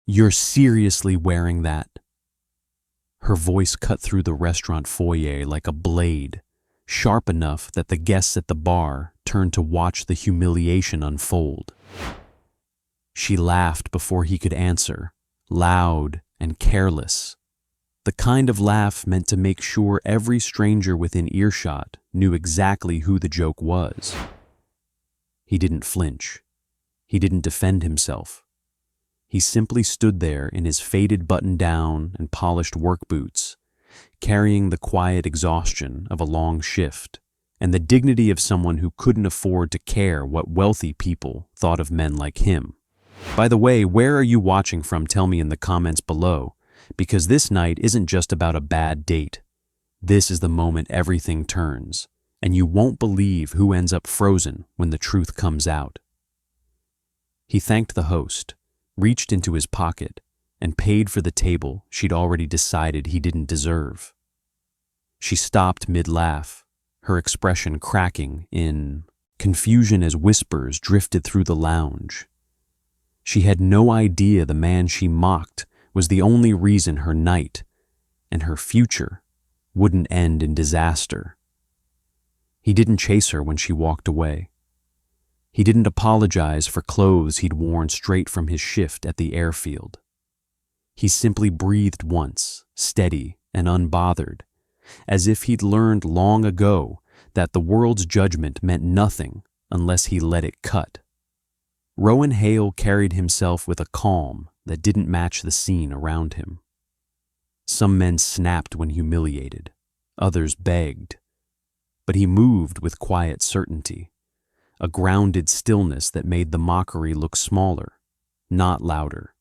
You're seriously wearing that? Her voice cut through the restaurant foyer like a blade, sharp enough that the guests at the bar turned to watch the humiliation unfold. She laughed before he could answer, loud and careless. The kind of laugh meant to make sure every stranger within earshot knew exactly who the joke was. He didn't flinch. He didn't defend himself. He simply stood there in his faded button-down and polished work boots, carrying the quiet exhaustion of a long shift and the dignity of someone who couldn't afford to care what wealthy people thought of men like him. By the way, where are you watching from? Tell me in the comments below, because this night isn't just about a bad date. This is the moment everything turns, and you won't believe who ends up frozen when the truth comes out. He thanked the host, reached into his pocket, and paid for the table she'd already decided he didn't deserve. She stopped mid-laugh, her expression cracking in confusion as whispers drifted through the lounge. She had no idea the man she mocked was the only reason her night and her future wouldn't end in disaster. He didn't chase her when she walked away. He didn't apologize for clothes he'd worn straight from his shift at the airfield. He simply breathed once, steady and unbothered, as if he'd learned long ago that the world's judgment meant nothing unless he let it cut. Rowan Hale carried himself with a calm that didn't match the scene around him. Some men snapped when humiliated, others begged, but he moved with quiet certainty, a grounded stillness that made the mockery look smaller, not louder.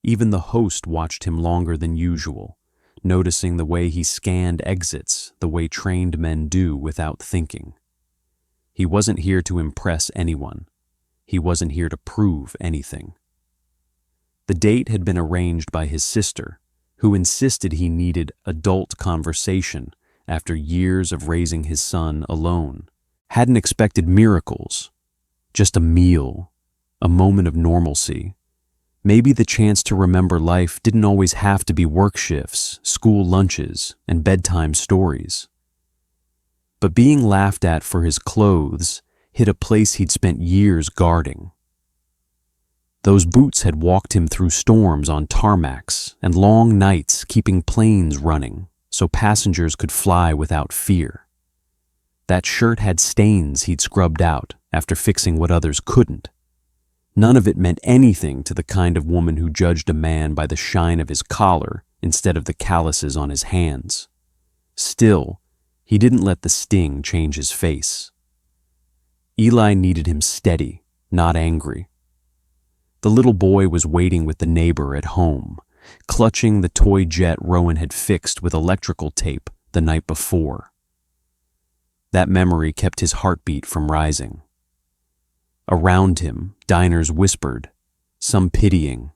Even the host watched him longer than usual, noticing the way he scanned exits the way trained men do without thinking. He wasn't here to impress anyone. He wasn't here to prove anything. The date had been arranged by his sister, who insisted he needed adult conversation after years of raising his son alone. Hadn't expected miracles, just a meal, a moment of normalcy. Maybe the chance to remember life didn't always have to be work shifts, school lunches, and bedtime stories. But being laughed at for his clothes hit a place he'd spent years guarding. Those boots had walked him through storms on tarmacs and long nights keeping planes running so passengers could fly without fear. That shirt had stains he'd scrubbed out after fixing what others couldn't. None of it meant anything to the kind of woman who judged a man by the shine of his collar instead of the calluses on his hands. Still, he didn't let the sting change his face. Eli needed him steady, not angry. The little boy was waiting with the neighbor at home, clutching the toy jet Rowan had fixed with electrical tape the night before. That memory kept his heartbeat from rising. Around him, diners whispered, some pitying,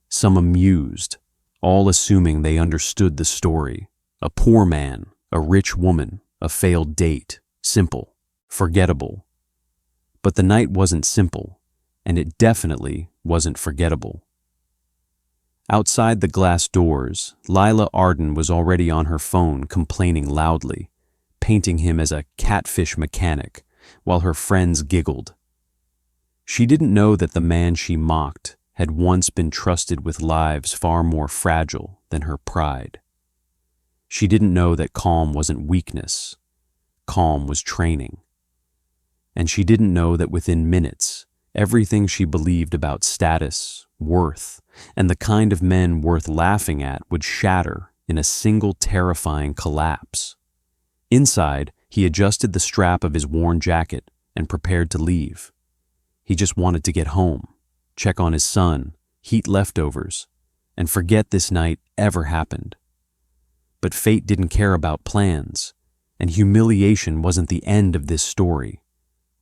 some amused, all assuming they understood the story. A poor man, a rich woman, a failed date, simple, forgettable. But the night wasn't simple, and it definitely wasn't forgettable. Outside the glass doors, Lila Arden was already on her phone complaining loudly, painting him as a catfish mechanic, while her friends giggled. She didn't know that the man she mocked had once been trusted with lives far more fragile than her pride. She didn't know that calm wasn't weakness. Calm was training. And she didn't know that within minutes, everything she believed about status, worth, and the kind of men worth laughing at would shatter in a single terrifying collapse. Inside, he adjusted the strap of his worn jacket and prepared to leave. He just wanted to get home, check on his son, heat leftovers, and forget this night ever happened. But fate didn't care about plans, and humiliation wasn't the end of this story.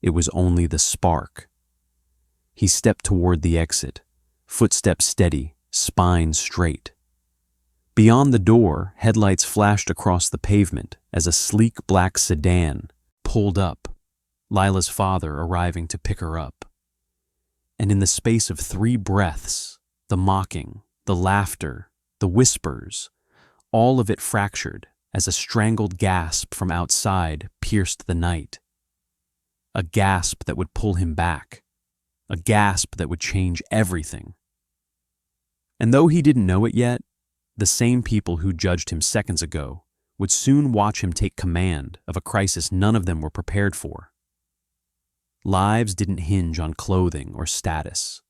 It was only the spark. He stepped toward the exit, footsteps steady, spine straight. Beyond the door, headlights flashed across the pavement as a sleek black sedan pulled up, Lila's father arriving to pick her up. And in the space of 3 breaths, the mocking, the laughter, the whispers, all of it fractured as a strangled gasp from outside pierced the night. A gasp that would pull him back, a gasp that would change everything. And though he didn't know it yet, the same people who judged him seconds ago would soon watch him take command of a crisis none of them were prepared for. Lives didn't hinge on clothing or status.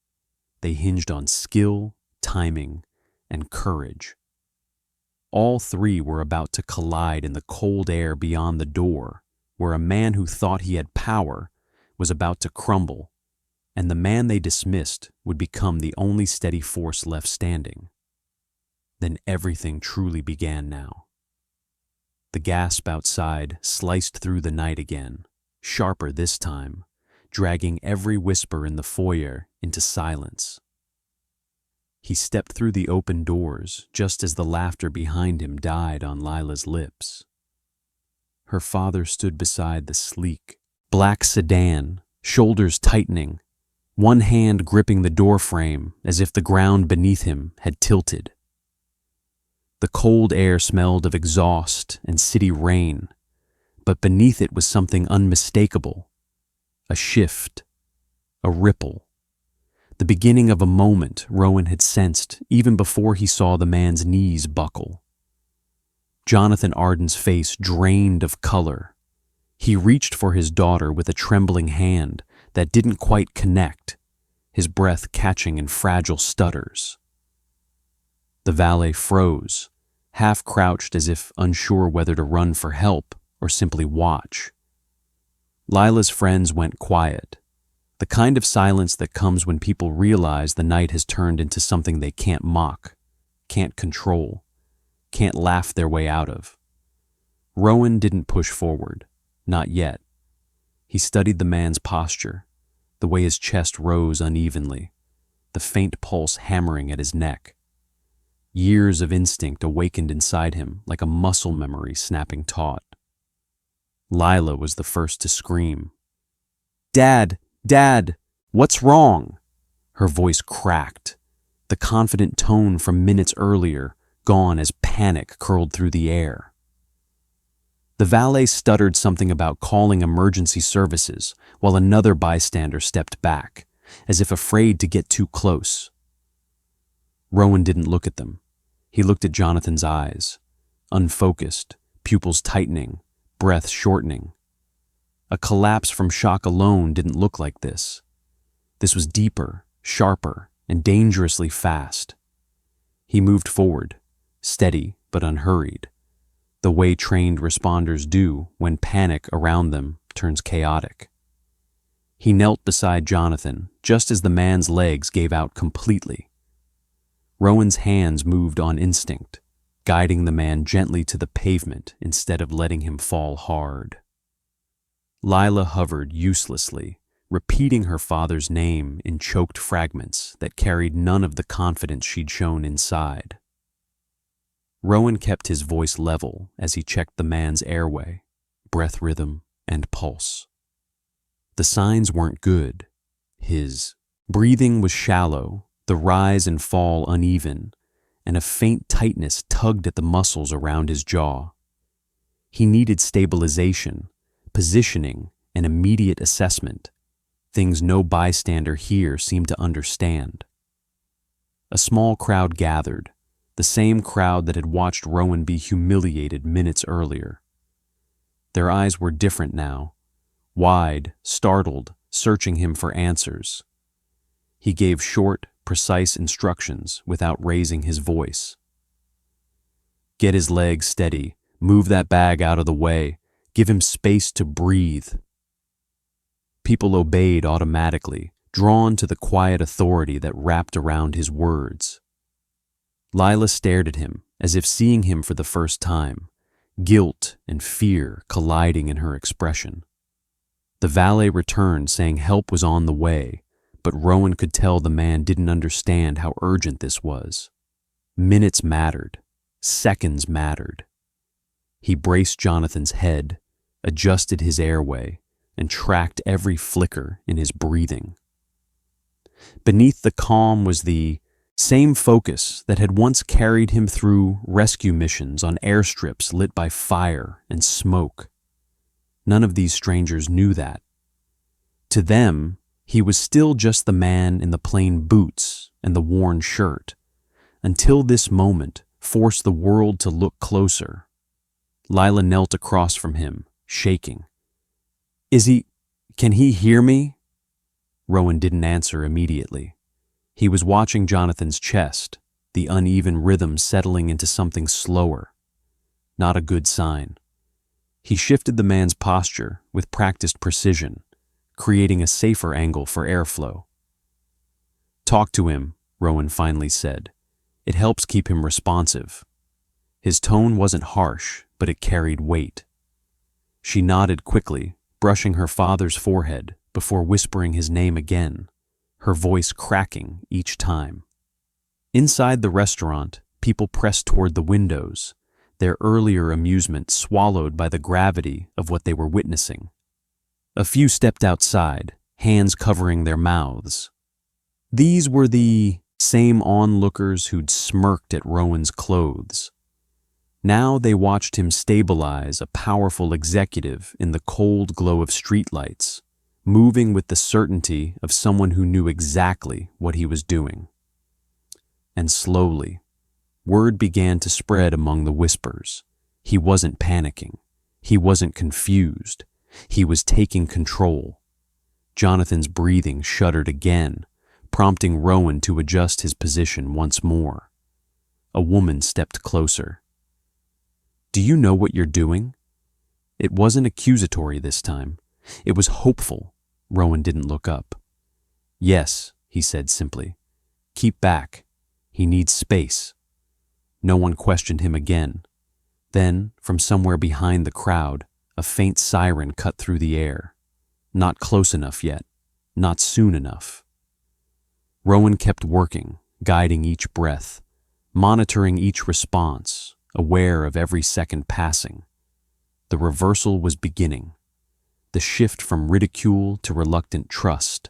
They hinged on skill, timing, and courage. All three were about to collide in the cold air beyond the door, where a man who thought he had power was about to crumble, and the man they dismissed would become the only steady force left standing. Then everything truly began now. The gasp outside sliced through the night again, sharper this time, dragging every whisper in the foyer into silence. He stepped through the open doors just as the laughter behind him died on Lila's lips. Her father stood beside the sleek, black sedan, shoulders tightening, one hand gripping the doorframe as if the ground beneath him had tilted. The cold air smelled of exhaust and city rain, but beneath it was something unmistakable, a shift, a ripple. The beginning of a moment Rowan had sensed even before he saw the man's knees buckle. Jonathan Arden's face drained of color. He reached for his daughter with a trembling hand that didn't quite connect, his breath catching in fragile stutters. The valet froze, half crouched as if unsure whether to run for help or simply watch. Lila's friends went quiet, the kind of silence that comes when people realize the night has turned into something they can't mock, can't control, can't laugh their way out of. Rowan didn't push forward, not yet. He studied the man's posture, the way his chest rose unevenly, the faint pulse hammering at his neck. Years of instinct awakened inside him like a muscle memory snapping taut. Lila was the first to scream. "Dad! Dad! What's wrong?" Her voice cracked, the confident tone from minutes earlier gone as panic curled through the air. The valet stuttered something about calling emergency services while another bystander stepped back, as if afraid to get too close. Rowan didn't look at them. He looked at Jonathan's eyes, unfocused, pupils tightening, breath shortening. A collapse from shock alone didn't look like this. This was deeper, sharper, and dangerously fast. He moved forward, steady but unhurried, the way trained responders do when panic around them turns chaotic. He knelt beside Jonathan just as the man's legs gave out completely. Rowan's hands moved on instinct, guiding the man gently to the pavement instead of letting him fall hard. Lila hovered uselessly, repeating her father's name in choked fragments that carried none of the confidence she'd shown inside. Rowan kept his voice level as he checked the man's airway, breath rhythm, and pulse. The signs weren't good. His breathing was shallow, the rise and fall uneven, and a faint tightness tugged at the muscles around his jaw. He needed stabilization, positioning, and immediate assessment, things no bystander here seemed to understand. A small crowd gathered, the same crowd that had watched Rowan be humiliated minutes earlier. Their eyes were different now, wide, startled, searching him for answers. He gave short, precise instructions without raising his voice. "Get his legs steady, move that bag out of the way, give him space to breathe." People obeyed automatically, drawn to the quiet authority that wrapped around his words. Lila stared at him as if seeing him for the first time, guilt and fear colliding in her expression. The valet returned saying help was on the way, but Rowan could tell the man didn't understand how urgent this was. Minutes mattered. Seconds mattered. He braced Jonathan's head, adjusted his airway, and tracked every flicker in his breathing. Beneath the calm was the Same focus that had once carried him through rescue missions on airstrips lit by fire and smoke. None of these strangers knew that. To them, he was still just the man in the plain boots and the worn shirt, until this moment forced the world to look closer. Lila knelt across from him, shaking. Can he hear me?" Rowan didn't answer immediately. He was watching Jonathan's chest, the uneven rhythm settling into something slower. Not a good sign. He shifted the man's posture with practiced precision, creating a safer angle for airflow. "Talk to him," Rowan finally said. "It helps keep him responsive." His tone wasn't harsh, but it carried weight. She nodded quickly, brushing her father's forehead before whispering his name again, her voice cracking each time. Inside the restaurant, people pressed toward the windows, their earlier amusement swallowed by the gravity of what they were witnessing. A few stepped outside, hands covering their mouths. These were the same onlookers who'd smirked at Rowan's clothes. Now they watched him stabilize a powerful executive in the cold glow of streetlights, moving with the certainty of someone who knew exactly what he was doing. And slowly, word began to spread among the whispers. He wasn't panicking. He wasn't confused. He was taking control. Jonathan's breathing shuddered again, prompting Rowan to adjust his position once more. A woman stepped closer. "Do you know what you're doing?" It wasn't accusatory this time. It was hopeful. Rowan didn't look up. "Yes," he said simply. "Keep back. He needs space." No one questioned him again. Then, from somewhere behind the crowd, a faint siren cut through the air. Not close enough yet. Not soon enough. Rowan kept working, guiding each breath, monitoring each response, aware of every second passing. The reversal was beginning. The shift from ridicule to reluctant trust.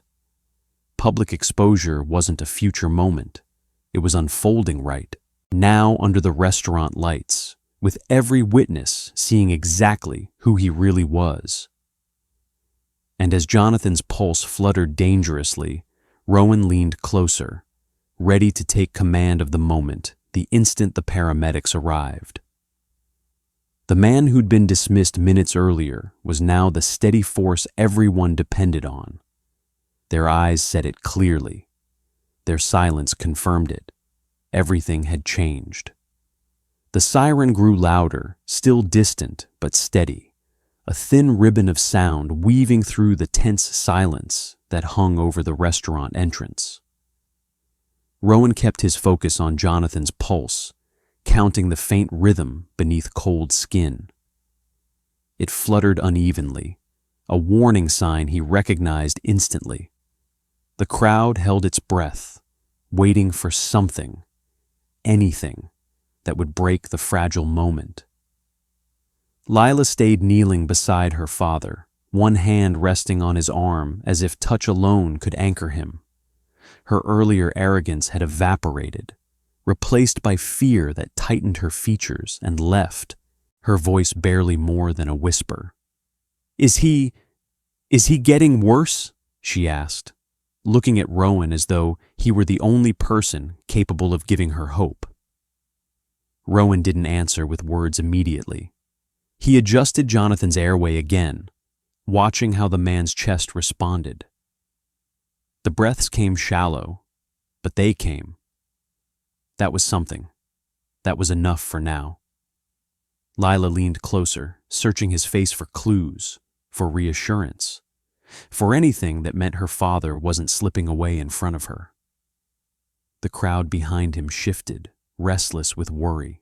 Public exposure wasn't a future moment. It was unfolding right now under the restaurant lights, with every witness seeing exactly who he really was. And as Jonathan's pulse fluttered dangerously, Rowan leaned closer, ready to take command of the moment the instant the paramedics arrived. The man who'd been dismissed minutes earlier was now the steady force everyone depended on. Their eyes said it clearly. Their silence confirmed it. Everything had changed. The siren grew louder, still distant but steady, a thin ribbon of sound weaving through the tense silence that hung over the restaurant entrance. Rowan kept his focus on Jonathan's pulse, counting the faint rhythm beneath cold skin. It fluttered unevenly, a warning sign he recognized instantly. The crowd held its breath, waiting for something, anything, that would break the fragile moment. Lila stayed kneeling beside her father, one hand resting on his arm as if touch alone could anchor him. Her earlier arrogance had evaporated, replaced by fear that tightened her features and left, her voice barely more than a whisper. Is he getting worse?" she asked, looking at Rowan as though he were the only person capable of giving her hope. Rowan didn't answer with words immediately. He adjusted Jonathan's airway again, watching how the man's chest responded. The breaths came shallow, but they came. That was something. That was enough for now. Lila leaned closer, searching his face for clues, for reassurance, for anything that meant her father wasn't slipping away in front of her. The crowd behind him shifted, restless with worry.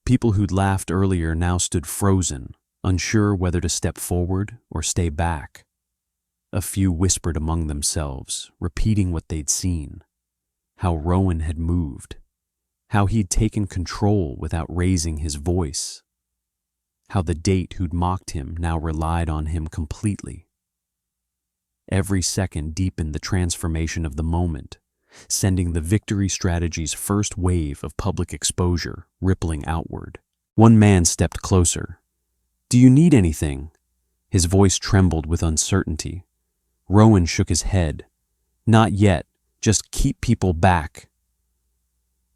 People who'd laughed earlier now stood frozen, unsure whether to step forward or stay back. A few whispered among themselves, repeating what they'd seen. How Rowan had moved. How he'd taken control without raising his voice. How the date who'd mocked him now relied on him completely. Every second deepened the transformation of the moment, sending the victory strategy's first wave of public exposure rippling outward. One man stepped closer. "Do you need anything?" His voice trembled with uncertainty. Rowan shook his head. "Not yet. Just keep people back."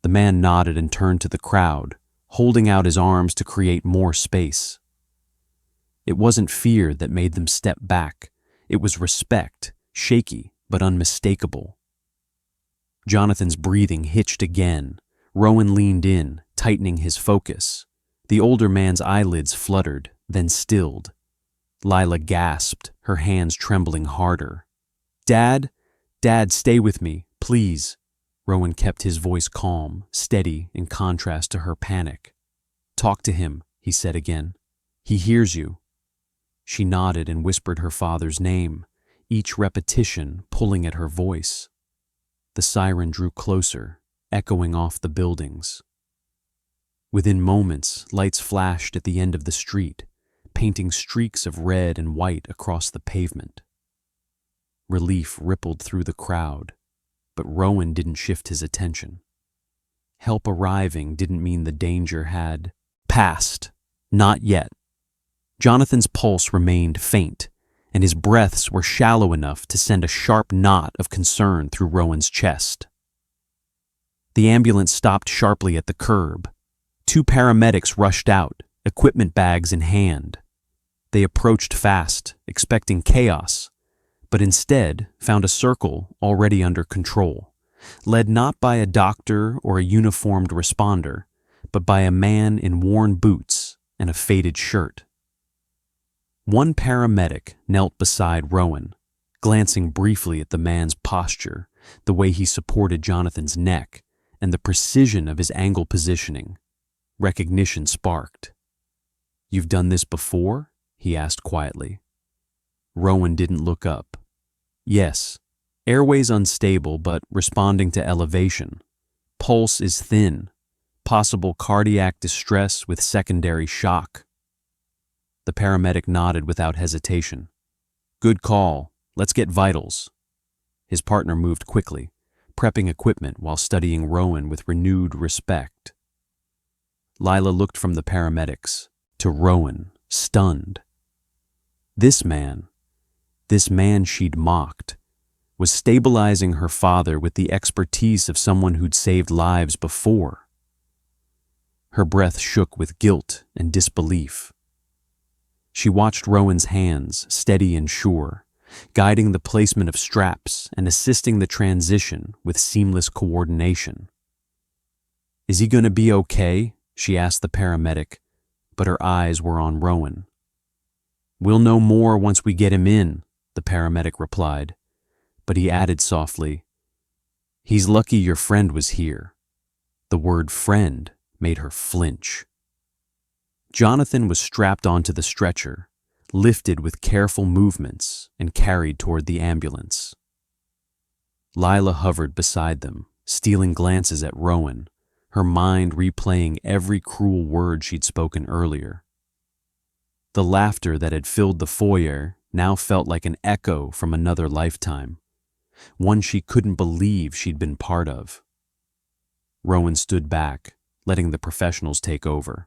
The man nodded and turned to the crowd, holding out his arms to create more space. It wasn't fear that made them step back. It was respect, shaky but unmistakable. Jonathan's breathing hitched again. Rowan leaned in, tightening his focus. The older man's eyelids fluttered, then stilled. Lila gasped, her hands trembling harder. "Dad? Dad, stay with me, please." Rowan kept his voice calm, steady in contrast to her panic. "Talk to him," he said again. "He hears you." She nodded and whispered her father's name, each repetition pulling at her voice. The siren drew closer, echoing off the buildings. Within moments, lights flashed at the end of the street, painting streaks of red and white across the pavement. Relief rippled through the crowd, but Rowan didn't shift his attention. Help arriving didn't mean the danger had passed. Not yet. Jonathan's pulse remained faint, and his breaths were shallow enough to send a sharp knot of concern through Rowan's chest. The ambulance stopped sharply at the curb. 2 paramedics rushed out, equipment bags in hand. They approached fast, expecting chaos, but instead found a circle already under control, led not by a doctor or a uniformed responder, but by a man in worn boots and a faded shirt. One paramedic knelt beside Rowan, glancing briefly at the man's posture, the way he supported Jonathan's neck, and the precision of his angle positioning. Recognition sparked. "You've done this before?" he asked quietly. Rowan didn't look up. "Yes. Airways unstable but responding to elevation. Pulse is thin. Possible cardiac distress with secondary shock." The paramedic nodded without hesitation. "Good call. Let's get vitals." His partner moved quickly, prepping equipment while studying Rowan with renewed respect. Lila looked from the paramedics to Rowan, stunned. This man she'd mocked, was stabilizing her father with the expertise of someone who'd saved lives before. Her breath shook with guilt and disbelief. She watched Rowan's hands, steady and sure, guiding the placement of straps and assisting the transition with seamless coordination. "Is he going to be okay?" she asked the paramedic, but her eyes were on Rowan. "We'll know more once we get him in," the paramedic replied, but he added softly, "He's lucky your friend was here." The word friend made her flinch. Jonathan was strapped onto the stretcher, lifted with careful movements, and carried toward the ambulance. Lila hovered beside them, stealing glances at Rowan, her mind replaying every cruel word she'd spoken earlier. The laughter that had filled the foyer now felt like an echo from another lifetime, one she couldn't believe she'd been part of. Rowan stood back, letting the professionals take over.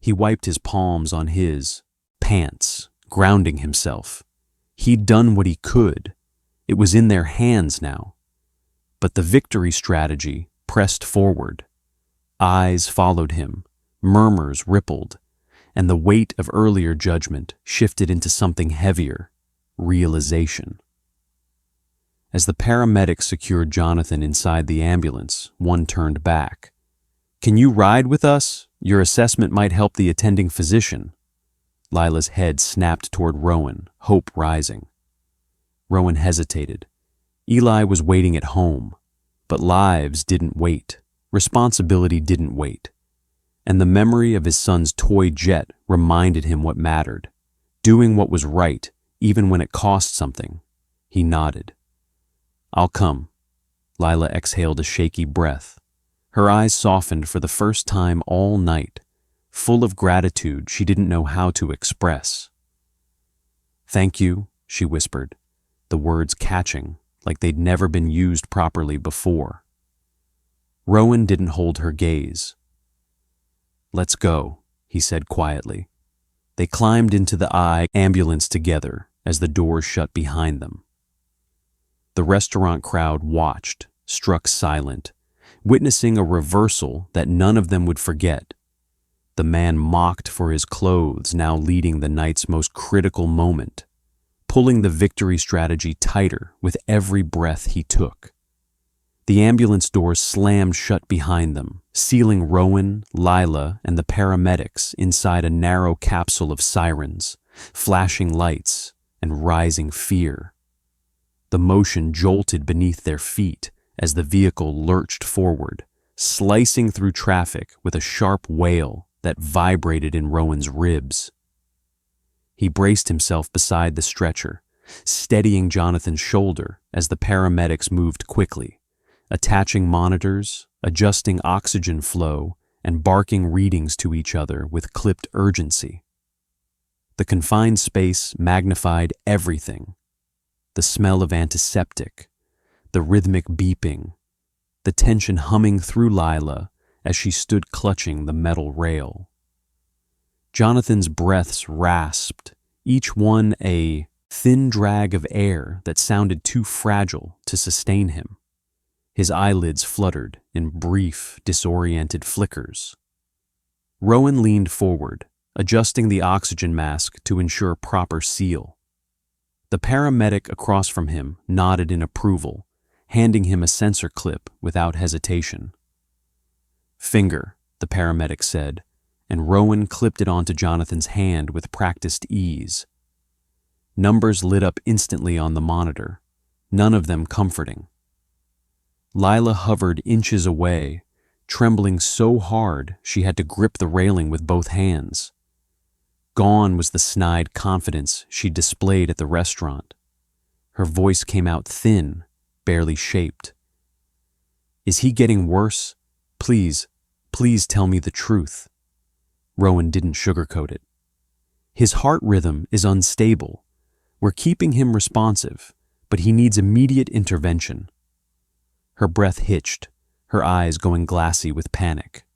He wiped his palms on his pants, grounding himself. He'd done what he could. It was in their hands now. But the victory strategy pressed forward. Eyes followed him, murmurs rippled, and the weight of earlier judgment shifted into something heavier, realization. As the paramedics secured Jonathan inside the ambulance, one turned back. "Can you ride with us? Your assessment might help the attending physician." Lila's head snapped toward Rowan, hope rising. Rowan hesitated. Eli was waiting at home, but lives didn't wait. Responsibility didn't wait. And the memory of his son's toy jet reminded him what mattered. Doing what was right, even when it cost something. He nodded. "I'll come." Lila exhaled a shaky breath. Her eyes softened for the first time all night, full of gratitude she didn't know how to express. "Thank you," she whispered, the words catching, like they'd never been used properly before. Rowan didn't hold her gaze. "Let's go," he said quietly. They climbed into the ambulance together as the doors shut behind them. The restaurant crowd watched, struck silent, witnessing a reversal that none of them would forget. The man mocked for his clothes, now leading the night's most critical moment, pulling the victory strategy tighter with every breath he took. The ambulance doors slammed shut behind them, sealing Rowan, Lila, and the paramedics inside a narrow capsule of sirens, flashing lights, and rising fear. The motion jolted beneath their feet as the vehicle lurched forward, slicing through traffic with a sharp wail that vibrated in Rowan's ribs. He braced himself beside the stretcher, steadying Jonathan's shoulder as the paramedics moved quickly, attaching monitors, adjusting oxygen flow, and barking readings to each other with clipped urgency. The confined space magnified everything: the smell of antiseptic, the rhythmic beeping, the tension humming through Lila as she stood clutching the metal rail. Jonathan's breaths rasped, each one a thin drag of air that sounded too fragile to sustain him. His eyelids fluttered in brief, disoriented flickers. Rowan leaned forward, adjusting the oxygen mask to ensure proper seal. The paramedic across from him nodded in approval, handing him a sensor clip without hesitation. "Finger," the paramedic said, and Rowan clipped it onto Jonathan's hand with practiced ease. Numbers lit up instantly on the monitor, none of them comforting. Lila hovered inches away, trembling so hard she had to grip the railing with both hands. Gone was the snide confidence she displayed at the restaurant. Her voice came out thin, barely shaped. "Is he getting worse? Please, please tell me the truth." Rowan didn't sugarcoat it. "His heart rhythm is unstable. We're keeping him responsive, but he needs immediate intervention." Her breath hitched, her eyes going glassy with panic.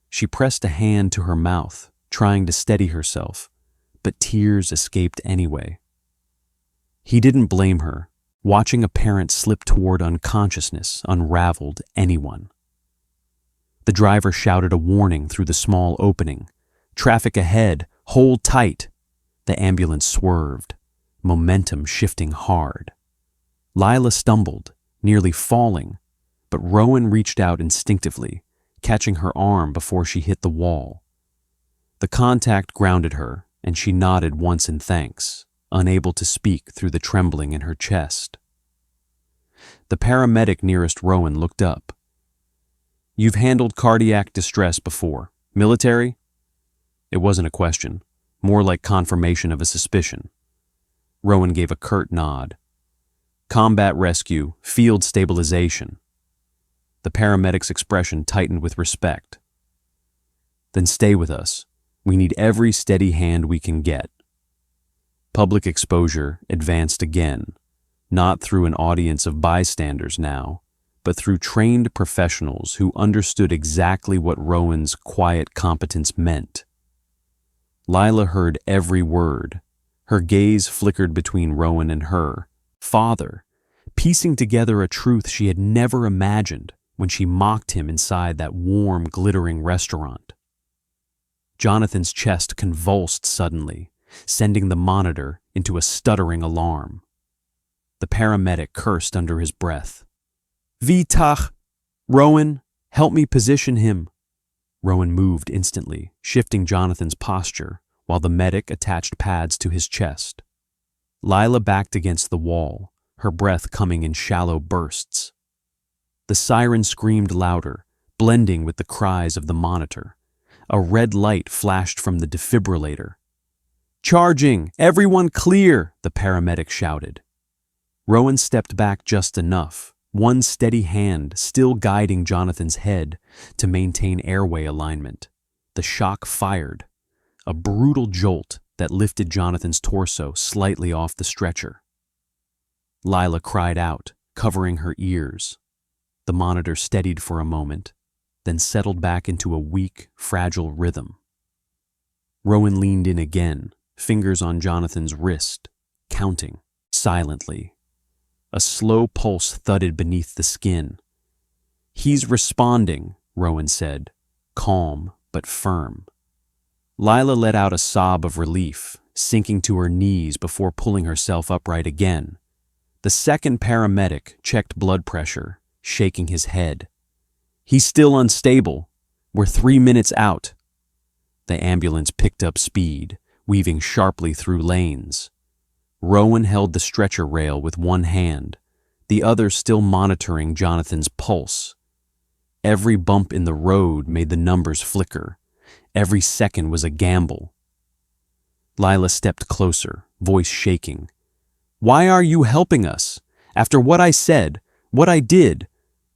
She pressed a hand to her mouth, trying to steady herself, but tears escaped anyway. He didn't blame her. Watching a parent slip toward unconsciousness unraveled anyone. The driver shouted a warning through the small opening. "Traffic ahead, hold tight." The ambulance swerved, momentum shifting hard. Lila stumbled, nearly falling, but Rowan reached out instinctively, catching her arm before she hit the wall. The contact grounded her, and she nodded once in thanks, unable to speak through the trembling in her chest. The paramedic nearest Rowan looked up. "You've handled cardiac distress before. Military?" It wasn't a question, more like confirmation of a suspicion. Rowan gave a curt nod. "Combat rescue, field stabilization." The paramedic's expression tightened with respect. "Then stay with us. We need every steady hand we can get." Public exposure advanced again, not through an audience of bystanders now, but through trained professionals who understood exactly what Rowan's quiet competence meant. Lila heard every word. Her gaze flickered between Rowan and her, father, piecing together a truth she had never imagined when she mocked him inside that warm, glittering restaurant. Jonathan's chest convulsed suddenly, sending the monitor into a stuttering alarm. The paramedic cursed under his breath. "Vitach! Rowan, help me position him." Rowan moved instantly, shifting Jonathan's posture, while the medic attached pads to his chest. Lila backed against the wall, her breath coming in shallow bursts. The siren screamed louder, blending with the cries of the monitor. A red light flashed from the defibrillator. "Charging! Everyone clear!" the paramedic shouted. Rowan stepped back just enough, one steady hand still guiding Jonathan's head to maintain airway alignment. The shock fired, a brutal jolt that lifted Jonathan's torso slightly off the stretcher. Lila cried out, covering her ears. The monitor steadied for a moment, then settled back into a weak, fragile rhythm. Rowan leaned in again, fingers on Jonathan's wrist, counting, silently. A slow pulse thudded beneath the skin. "He's responding," Rowan said, calm but firm. Lila let out a sob of relief, sinking to her knees before pulling herself upright again. The second paramedic checked blood pressure, shaking his head. "He's still unstable. We're 3 minutes out." The ambulance picked up speed, weaving sharply through lanes. Rowan held the stretcher rail with one hand, the other still monitoring Jonathan's pulse. Every bump in the road made the numbers flicker. Every second was a gamble. Lila stepped closer, voice shaking. "Why are you helping us? After what I said, what I did,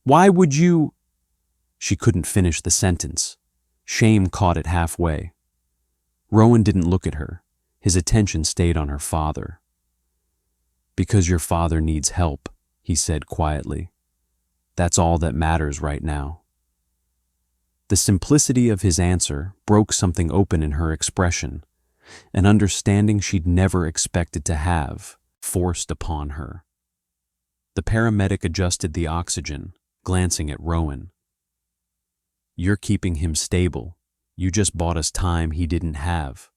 why would you—" She couldn't finish the sentence. Shame caught it halfway. Rowan didn't look at her. His attention stayed on her father. "Because your father needs help," he said quietly. "That's all that matters right now." The simplicity of his answer broke something open in her expression, an understanding she'd never expected to have, forced upon her. The paramedic adjusted the oxygen, glancing at Rowan. "You're keeping him stable. You just bought us time he didn't have."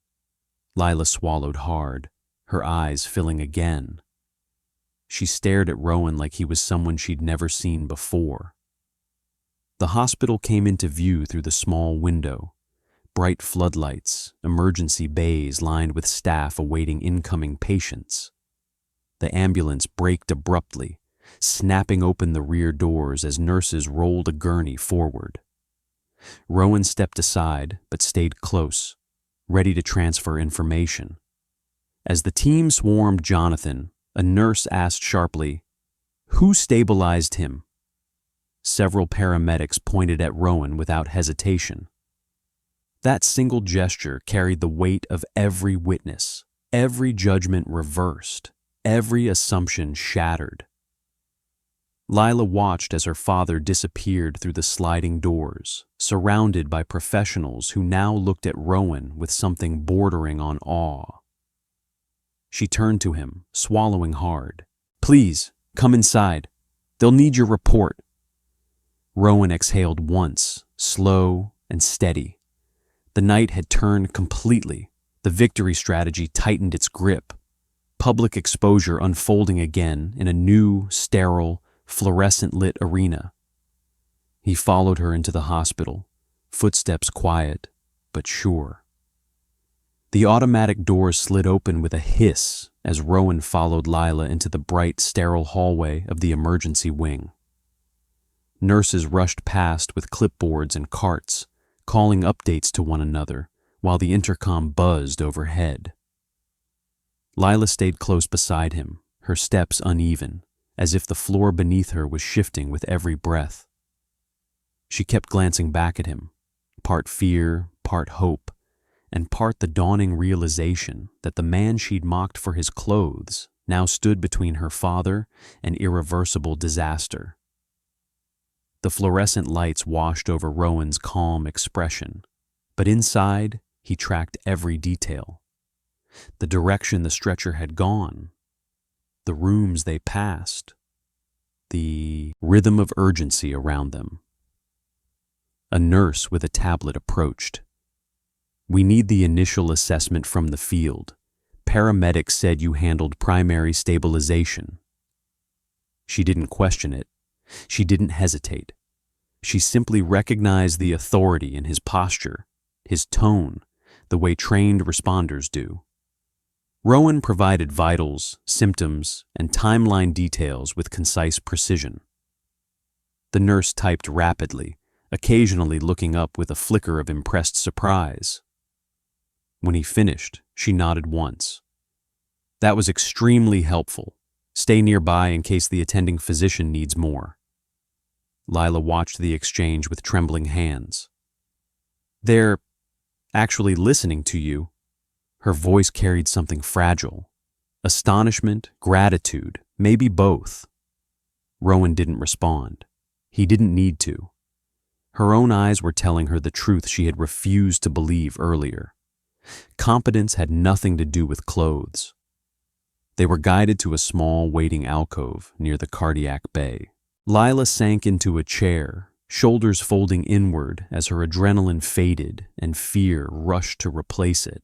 Lila swallowed hard, her eyes filling again. She stared at Rowan like he was someone she'd never seen before. The hospital came into view through the small window. Bright floodlights, emergency bays lined with staff awaiting incoming patients. The ambulance braked abruptly, snapping open the rear doors as nurses rolled a gurney forward. Rowan stepped aside but stayed close, ready to transfer information. As the team swarmed Jonathan, a nurse asked sharply, "Who stabilized him?" Several paramedics pointed at Rowan without hesitation. That single gesture carried the weight of every witness, every judgment reversed, every assumption shattered. Lila watched as her father disappeared through the sliding doors, surrounded by professionals who now looked at Rowan with something bordering on awe. She turned to him, swallowing hard. "Please, come inside. They'll need your report." Rowan exhaled once, slow and steady. The night had turned completely. The victory strategy tightened its grip. Public exposure unfolding again in a new, sterile, fluorescent-lit arena. He followed her into the hospital, footsteps quiet but sure. The automatic doors slid open with a hiss as Rowan followed Lila into the bright, sterile hallway of the emergency wing. Nurses rushed past with clipboards and carts, calling updates to one another while the intercom buzzed overhead. Lila stayed close beside him, her steps uneven, as if the floor beneath her was shifting with every breath. She kept glancing back at him, part fear, part hope, and part the dawning realization that the man she'd mocked for his clothes now stood between her father and irreversible disaster. The fluorescent lights washed over Rowan's calm expression, but inside he tracked every detail. The direction the stretcher had gone, the rooms they passed, the rhythm of urgency around them. A nurse with a tablet approached. "We need the initial assessment from the field. Paramedics said you handled primary stabilization." She didn't question it. She didn't hesitate. She simply recognized the authority in his posture, his tone, the way trained responders do. Rowan provided vitals, symptoms, and timeline details with concise precision. The nurse typed rapidly, occasionally looking up with a flicker of impressed surprise. When he finished, she nodded once. "That was extremely helpful. Stay nearby in case the attending physician needs more." Lila watched the exchange with trembling hands. "They're actually listening to you." Her voice carried something fragile. Astonishment, gratitude, Maybe both. Rowan didn't respond. He didn't need to. Her own eyes were telling her the truth she had refused to believe earlier. Competence had nothing to do with clothes. They were guided to a small waiting alcove near the cardiac bay. Lila sank into a chair, shoulders folding inward as her adrenaline faded and fear rushed to replace it.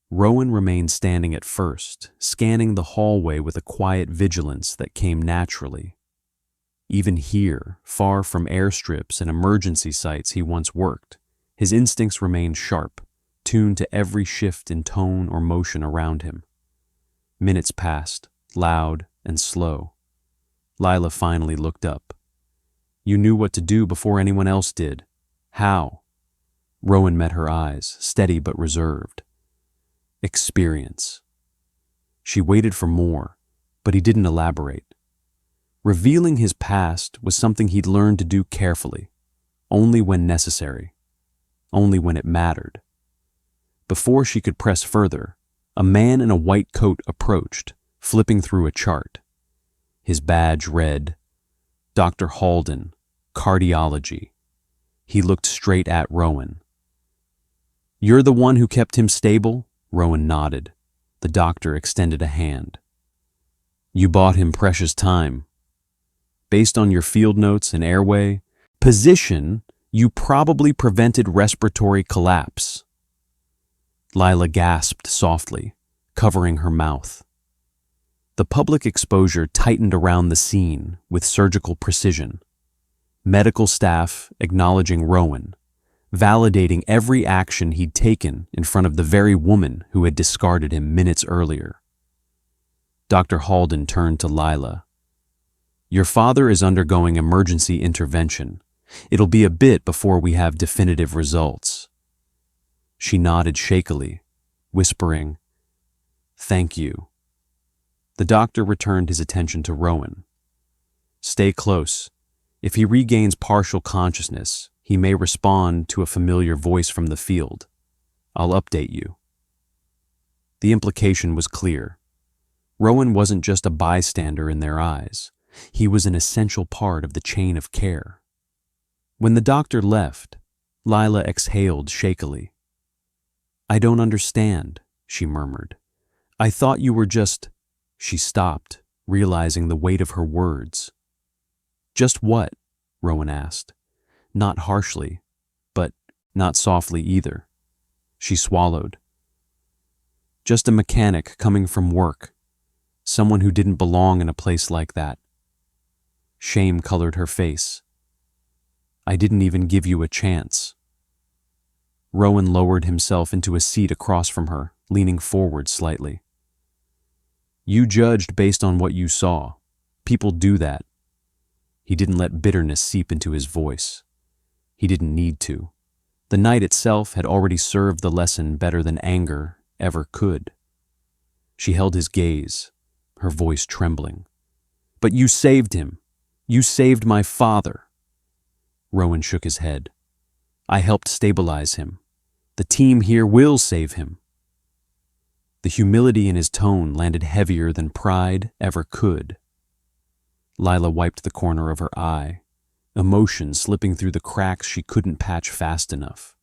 Rowan remained standing at first, scanning the hallway with a quiet vigilance that came naturally. Even here, far from airstrips and emergency sites he once worked, his instincts remained sharp, tuned to every shift in tone or motion around him. Minutes passed, loud and slow. Lila finally looked up. "You knew what to do before anyone else did. How?" Rowan met her eyes, steady but reserved. "Experience." She waited for more, but he didn't elaborate. Revealing his past was something he'd learned to do carefully, only when necessary, only when it mattered. Before she could press further, a man in a white coat approached, flipping through a chart. His badge read, "Dr. Halden, Cardiology." He looked straight at Rowan. "You're the one who kept him stable?" Rowan nodded. The doctor extended a hand. "You bought him precious time. Based on your field notes and airway position, you probably prevented respiratory collapse." Lila gasped softly, covering her mouth. The public exposure tightened around the scene with surgical precision. Medical staff acknowledging Rowan, validating every action he'd taken in front of the very woman who had discarded him minutes earlier. Dr. Halden turned to Lila. "Your father is undergoing emergency intervention. It'll be a bit before we have definitive results." She nodded shakily, whispering, "Thank you." The doctor returned his attention to Rowan. "Stay close. If he regains partial consciousness, he may respond to a familiar voice from the field. I'll update you." The implication was clear. Rowan wasn't just a bystander in their eyes. He was an essential part of the chain of care. When the doctor left, Lila exhaled shakily. "I don't understand," she murmured. "I thought you were just—" She stopped, realizing the weight of her words. "Just what?" Rowan asked. Not harshly, but not softly either. She swallowed. "Just a mechanic coming from work. Someone who didn't belong in a place like that." Shame colored her face. "I didn't even give you a chance." Rowan lowered himself into a seat across from her, leaning forward slightly. "You judged based on what you saw. People do that." He didn't let bitterness seep into his voice. He didn't need to. The night itself had already served the lesson better than anger ever could. She held his gaze, her voice trembling. "But you saved him. You saved my father." Rowan shook his head. "I helped stabilize him. The team here will save him." The humility in his tone landed heavier than pride ever could. Lila wiped the corner of her eye, emotion slipping through the cracks she couldn't patch fast enough.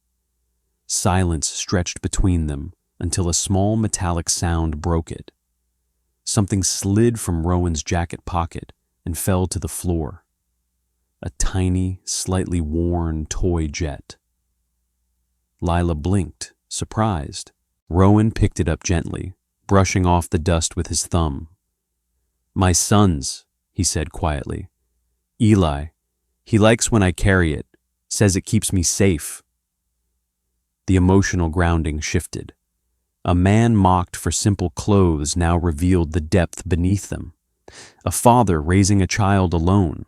Silence stretched between them until a small metallic sound broke it. Something slid from Rowan's jacket pocket and fell to the floor. A tiny, slightly worn toy jet. Lila blinked, surprised. Rowan picked it up gently, brushing off the dust with his thumb. "My son's," he said quietly. "Eli. He likes when I carry it, says it keeps me safe." The emotional grounding shifted. A man mocked for simple clothes now revealed the depth beneath them. A father raising a child alone,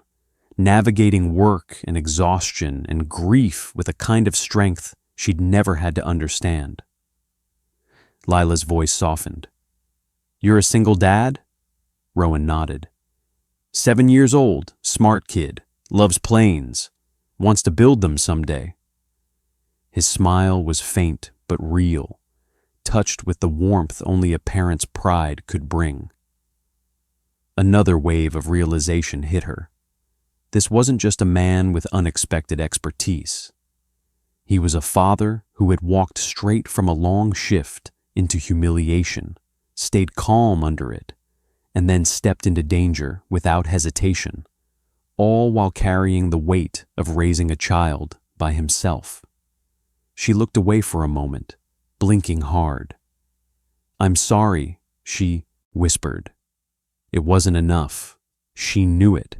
navigating work and exhaustion and grief with a kind of strength she'd never had to understand. Lila's voice softened. "You're a single dad?" Rowan nodded. 7 years old, smart kid, loves planes, wants to build them someday." His smile was faint but real, touched with the warmth only a parent's pride could bring. Another wave of realization hit her. This wasn't just a man with unexpected expertise. He was a father who had walked straight from a long shift into humiliation, stayed calm under it, and then stepped into danger without hesitation, all while carrying the weight of raising a child by himself. She looked away for a moment, blinking hard. "I'm sorry," she whispered. It wasn't enough. She knew it,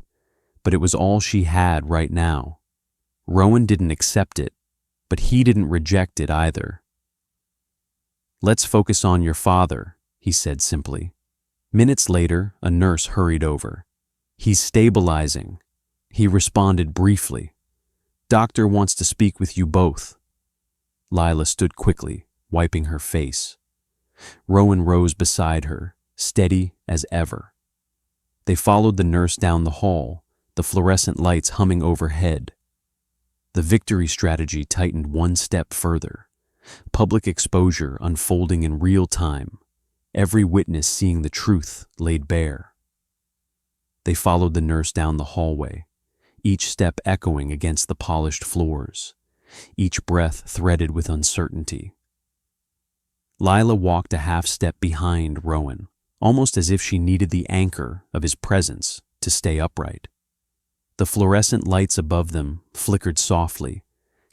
but it was all she had right now. Rowan didn't accept it, but he didn't reject it either. "Let's focus on your father," he said simply. Minutes later, a nurse hurried over. "He's stabilizing," he responded briefly. "Doctor wants to speak with you both." Lila stood quickly, wiping her face. Rowan rose beside her, steady as ever. They followed the nurse down the hall, the fluorescent lights humming overhead. The victory strategy tightened one step further. Public exposure unfolding in real time, every witness seeing the truth laid bare. They followed the nurse down the hallway, each step echoing against the polished floors, each breath threaded with uncertainty. Lila walked a half step behind Rowan, almost as if she needed the anchor of his presence to stay upright. The fluorescent lights above them flickered softly,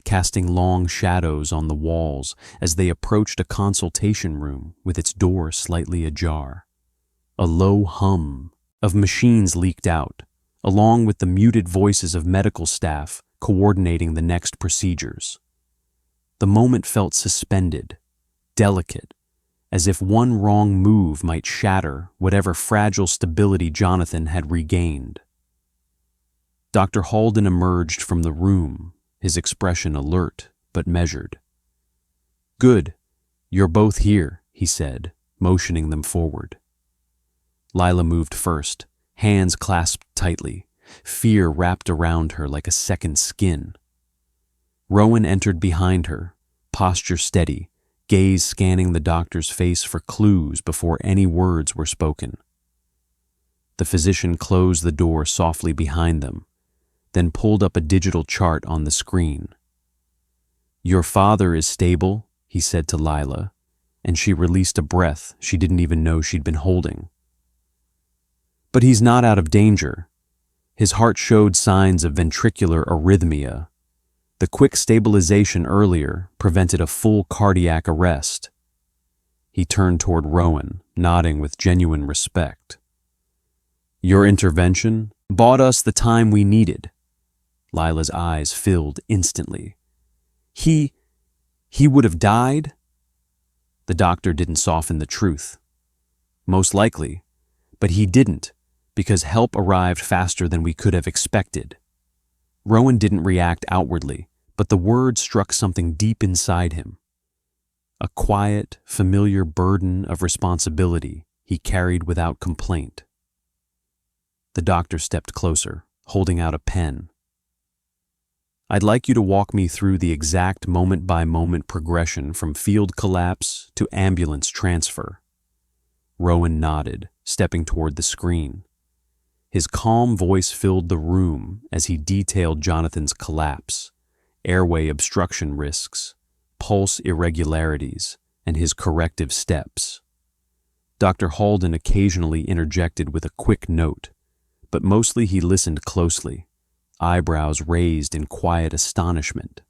casting long shadows on the walls as they approached a consultation room with its door slightly ajar. A low hum of machines leaked out, along with the muted voices of medical staff coordinating the next procedures. The moment felt suspended, delicate, as if one wrong move might shatter whatever fragile stability Jonathan had regained. Dr. Halden emerged from the room, his expression alert but measured. "Good, you're both here," he said, motioning them forward. Lila moved first, hands clasped tightly, fear wrapped around her like a second skin. Rowan entered behind her, posture steady, gaze scanning the doctor's face for clues before any words were spoken. The physician closed the door softly behind them, then pulled up a digital chart on the screen. "Your father is stable," he said to Lila, and she released a breath she didn't even know she'd been holding. "But he's not out of danger. His heart showed signs of ventricular arrhythmia. The quick stabilization earlier prevented a full cardiac arrest." He turned toward Rowan, nodding with genuine respect. "Your intervention bought us the time we needed." Lila's eyes filled instantly. He would have died?" The doctor didn't soften the truth. "Most likely, but he didn't, because help arrived faster than we could have expected." Rowan didn't react outwardly, but the word struck something deep inside him. A quiet, familiar burden of responsibility he carried without complaint. The doctor stepped closer, holding out a pen. "I'd like you to walk me through the exact moment-by-moment progression from field collapse to ambulance transfer." Rowan nodded, stepping toward the screen. His calm voice filled the room as he detailed Jonathan's collapse, airway obstruction risks, pulse irregularities, and his corrective steps. Dr. Halden occasionally interjected with a quick note, but mostly he listened closely, eyebrows raised in quiet astonishment.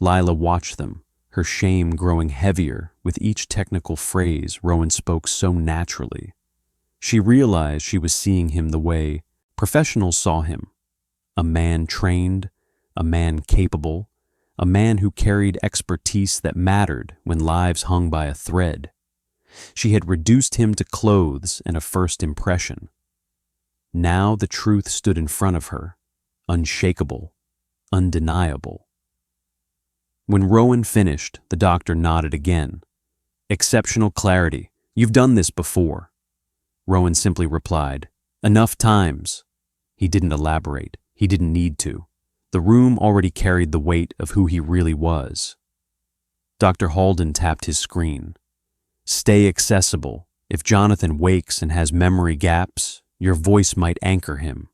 Lila watched them, her shame growing heavier with each technical phrase Rowan spoke so naturally. She realized she was seeing him the way professionals saw him, a man trained, a man capable, a man who carried expertise that mattered when lives hung by a thread. She had reduced him to clothes and a first impression. Now the truth stood in front of her, unshakable, undeniable. When Rowan finished, the doctor nodded again. "Exceptional clarity. You've done this before." Rowan simply replied, "Enough times." He didn't elaborate. He didn't need to. The room already carried the weight of who he really was. Dr. Halden tapped his screen. "Stay accessible. If Jonathan wakes and has memory gaps, your voice might anchor him."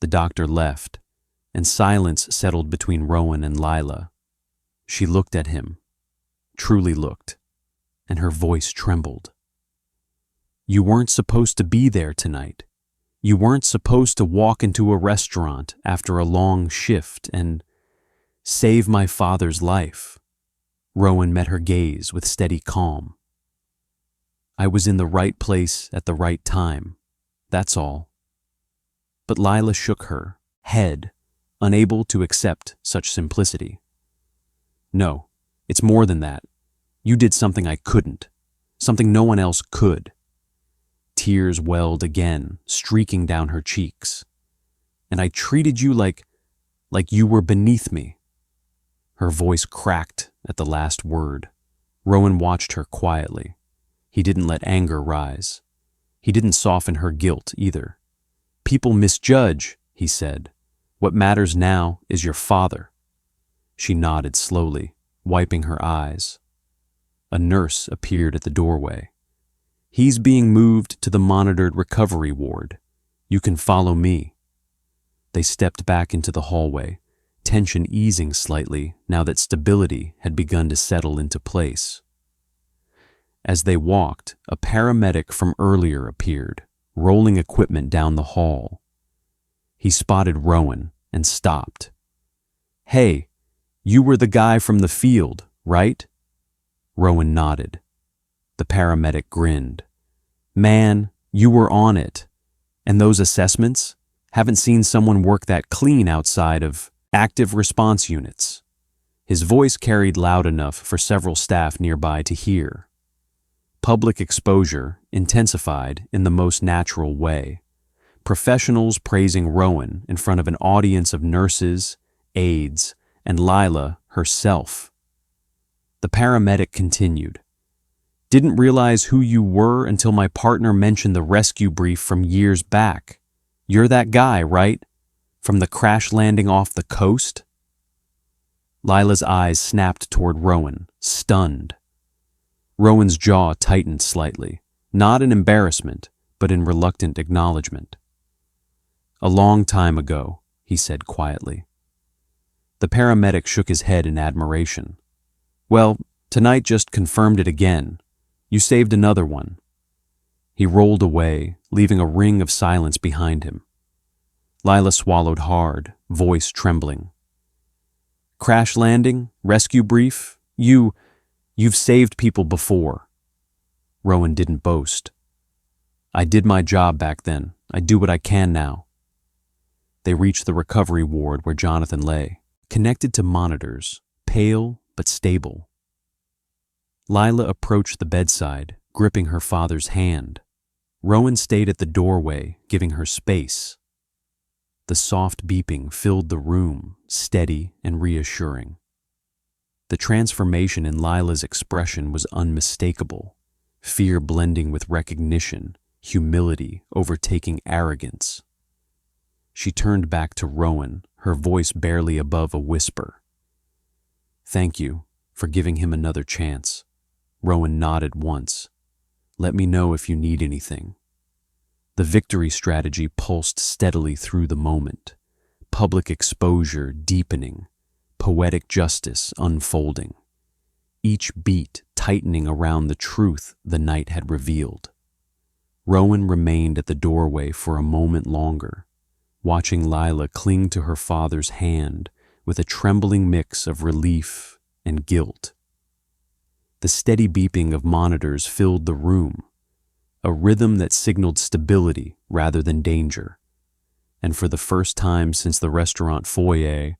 The doctor left, and silence settled between Rowan and Lila. She looked at him, truly looked, and her voice trembled. "You weren't supposed to be there tonight. You weren't supposed to walk into a restaurant after a long shift and save my father's life." Rowan met her gaze with steady calm. "I was in the right place at the right time, that's all." But Lila shook her head, unable to accept such simplicity. "No, it's more than that. You did something I couldn't, something no one else could." Tears welled again, streaking down her cheeks. "And I treated you like you were beneath me." Her voice cracked at the last word. Rowan watched her quietly. He didn't let anger rise. He didn't soften her guilt either. "People misjudge," he said. "What matters now is your father." She nodded slowly, wiping her eyes. A nurse appeared at the doorway. "He's being moved to the monitored recovery ward. You can follow me." They stepped back into the hallway, tension easing slightly now that stability had begun to settle into place. As they walked, a paramedic from earlier appeared, rolling equipment down the hall. He spotted Rowan and stopped. "Hey, you were the guy from the field, right?" Rowan nodded. The paramedic grinned. "Man, you were on it. And those assessments? Haven't seen someone work that clean outside of active response units." His voice carried loud enough for several staff nearby to hear. Public exposure intensified in the most natural way. Professionals praising Rowan in front of an audience of nurses, aides, and Lila herself. The paramedic continued. "Didn't realize who you were until my partner mentioned the rescue brief from years back. You're that guy, right? From the crash landing off the coast?" Lila's eyes snapped toward Rowan, stunned. Rowan's jaw tightened slightly, not in embarrassment, but in reluctant acknowledgement. "A long time ago," he said quietly. The paramedic shook his head in admiration. "Well, tonight just confirmed it again. You saved another one." He rolled away, leaving a ring of silence behind him. Lila swallowed hard, voice trembling. "Crash landing? Rescue brief? You've saved people before." Rowan didn't boast. "I did my job back then. I do what I can now." They reached the recovery ward where Jonathan lay, connected to monitors, pale but stable. Lila approached the bedside, gripping her father's hand. Rowan stayed at the doorway, giving her space. The soft beeping filled the room, steady and reassuring. The transformation in Lila's expression was unmistakable, fear blending with recognition, humility overtaking arrogance. She turned back to Rowan, her voice barely above a whisper. "Thank you for giving him another chance." Rowan nodded once. "Let me know if you need anything." The victory strategy pulsed steadily through the moment, public exposure deepening, poetic justice unfolding, each beat tightening around the truth the night had revealed. Rowan remained at the doorway for a moment longer, watching Lila cling to her father's hand with a trembling mix of relief and guilt. The steady beeping of monitors filled the room, a rhythm that signaled stability rather than danger. And for the first time since the restaurant foyer,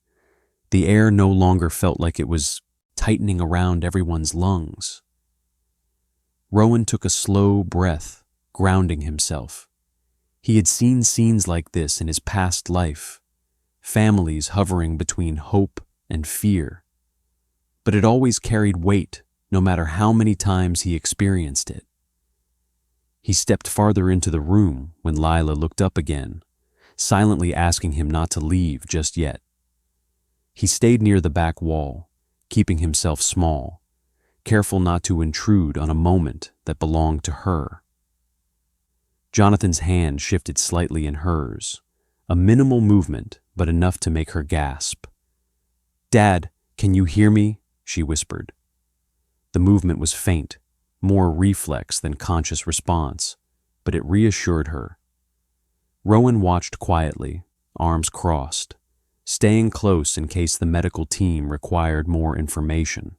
the air no longer felt like it was tightening around everyone's lungs. Rowan took a slow breath, grounding himself. He had seen scenes like this in his past life, families hovering between hope and fear. But it always carried weight, no matter how many times he experienced it. He stepped farther into the room when Lila looked up again, silently asking him not to leave just yet. He stayed near the back wall, keeping himself small, careful not to intrude on a moment that belonged to her. Jonathan's hand shifted slightly in hers, a minimal movement, but enough to make her gasp. "Dad, can you hear me?" she whispered. The movement was faint, more reflex than conscious response, but it reassured her. Rowan watched quietly, arms crossed, staying close in case the medical team required more information.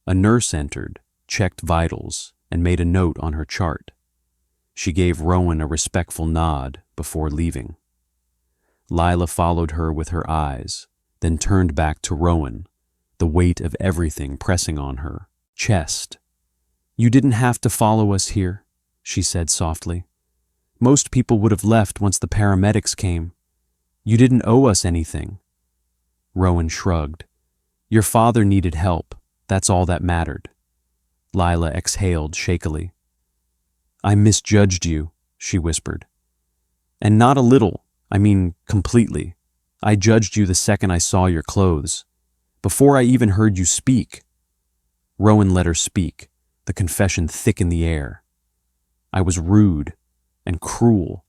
A nurse entered, checked vitals, and made a note on her chart. She gave Rowan a respectful nod before leaving. Lila followed her with her eyes, then turned back to Rowan, the weight of everything pressing on her chest. "You didn't have to follow us here," she said softly. "Most people would have left once the paramedics came. You didn't owe us anything." Rowan shrugged. "Your father needed help. That's all that mattered." Lila exhaled shakily. "I misjudged you," she whispered. "And not a little, I mean completely. I judged you the second I saw your clothes, before I even heard you speak." Rowan let her speak, the confession thick in the air. "I was rude and cruel,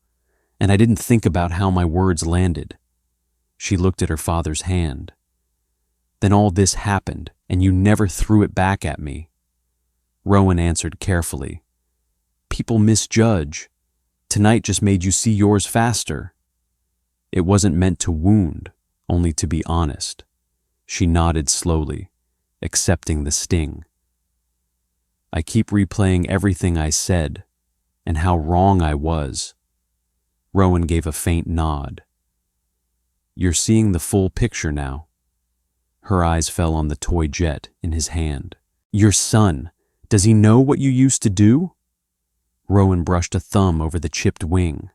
and I didn't think about how my words landed." She looked at her father's hand. "Then all this happened, and you never threw it back at me." Rowan answered carefully. "People misjudge. Tonight just made you see yours faster." "It wasn't meant to wound, only to be honest." She nodded slowly, accepting the sting. "I keep replaying everything I said, and how wrong I was." Rowan gave a faint nod. "You're seeing the full picture now." Her eyes fell on the toy jet in his hand. "Your son, does he know what you used to do?" Rowan brushed a thumb over the chipped wing.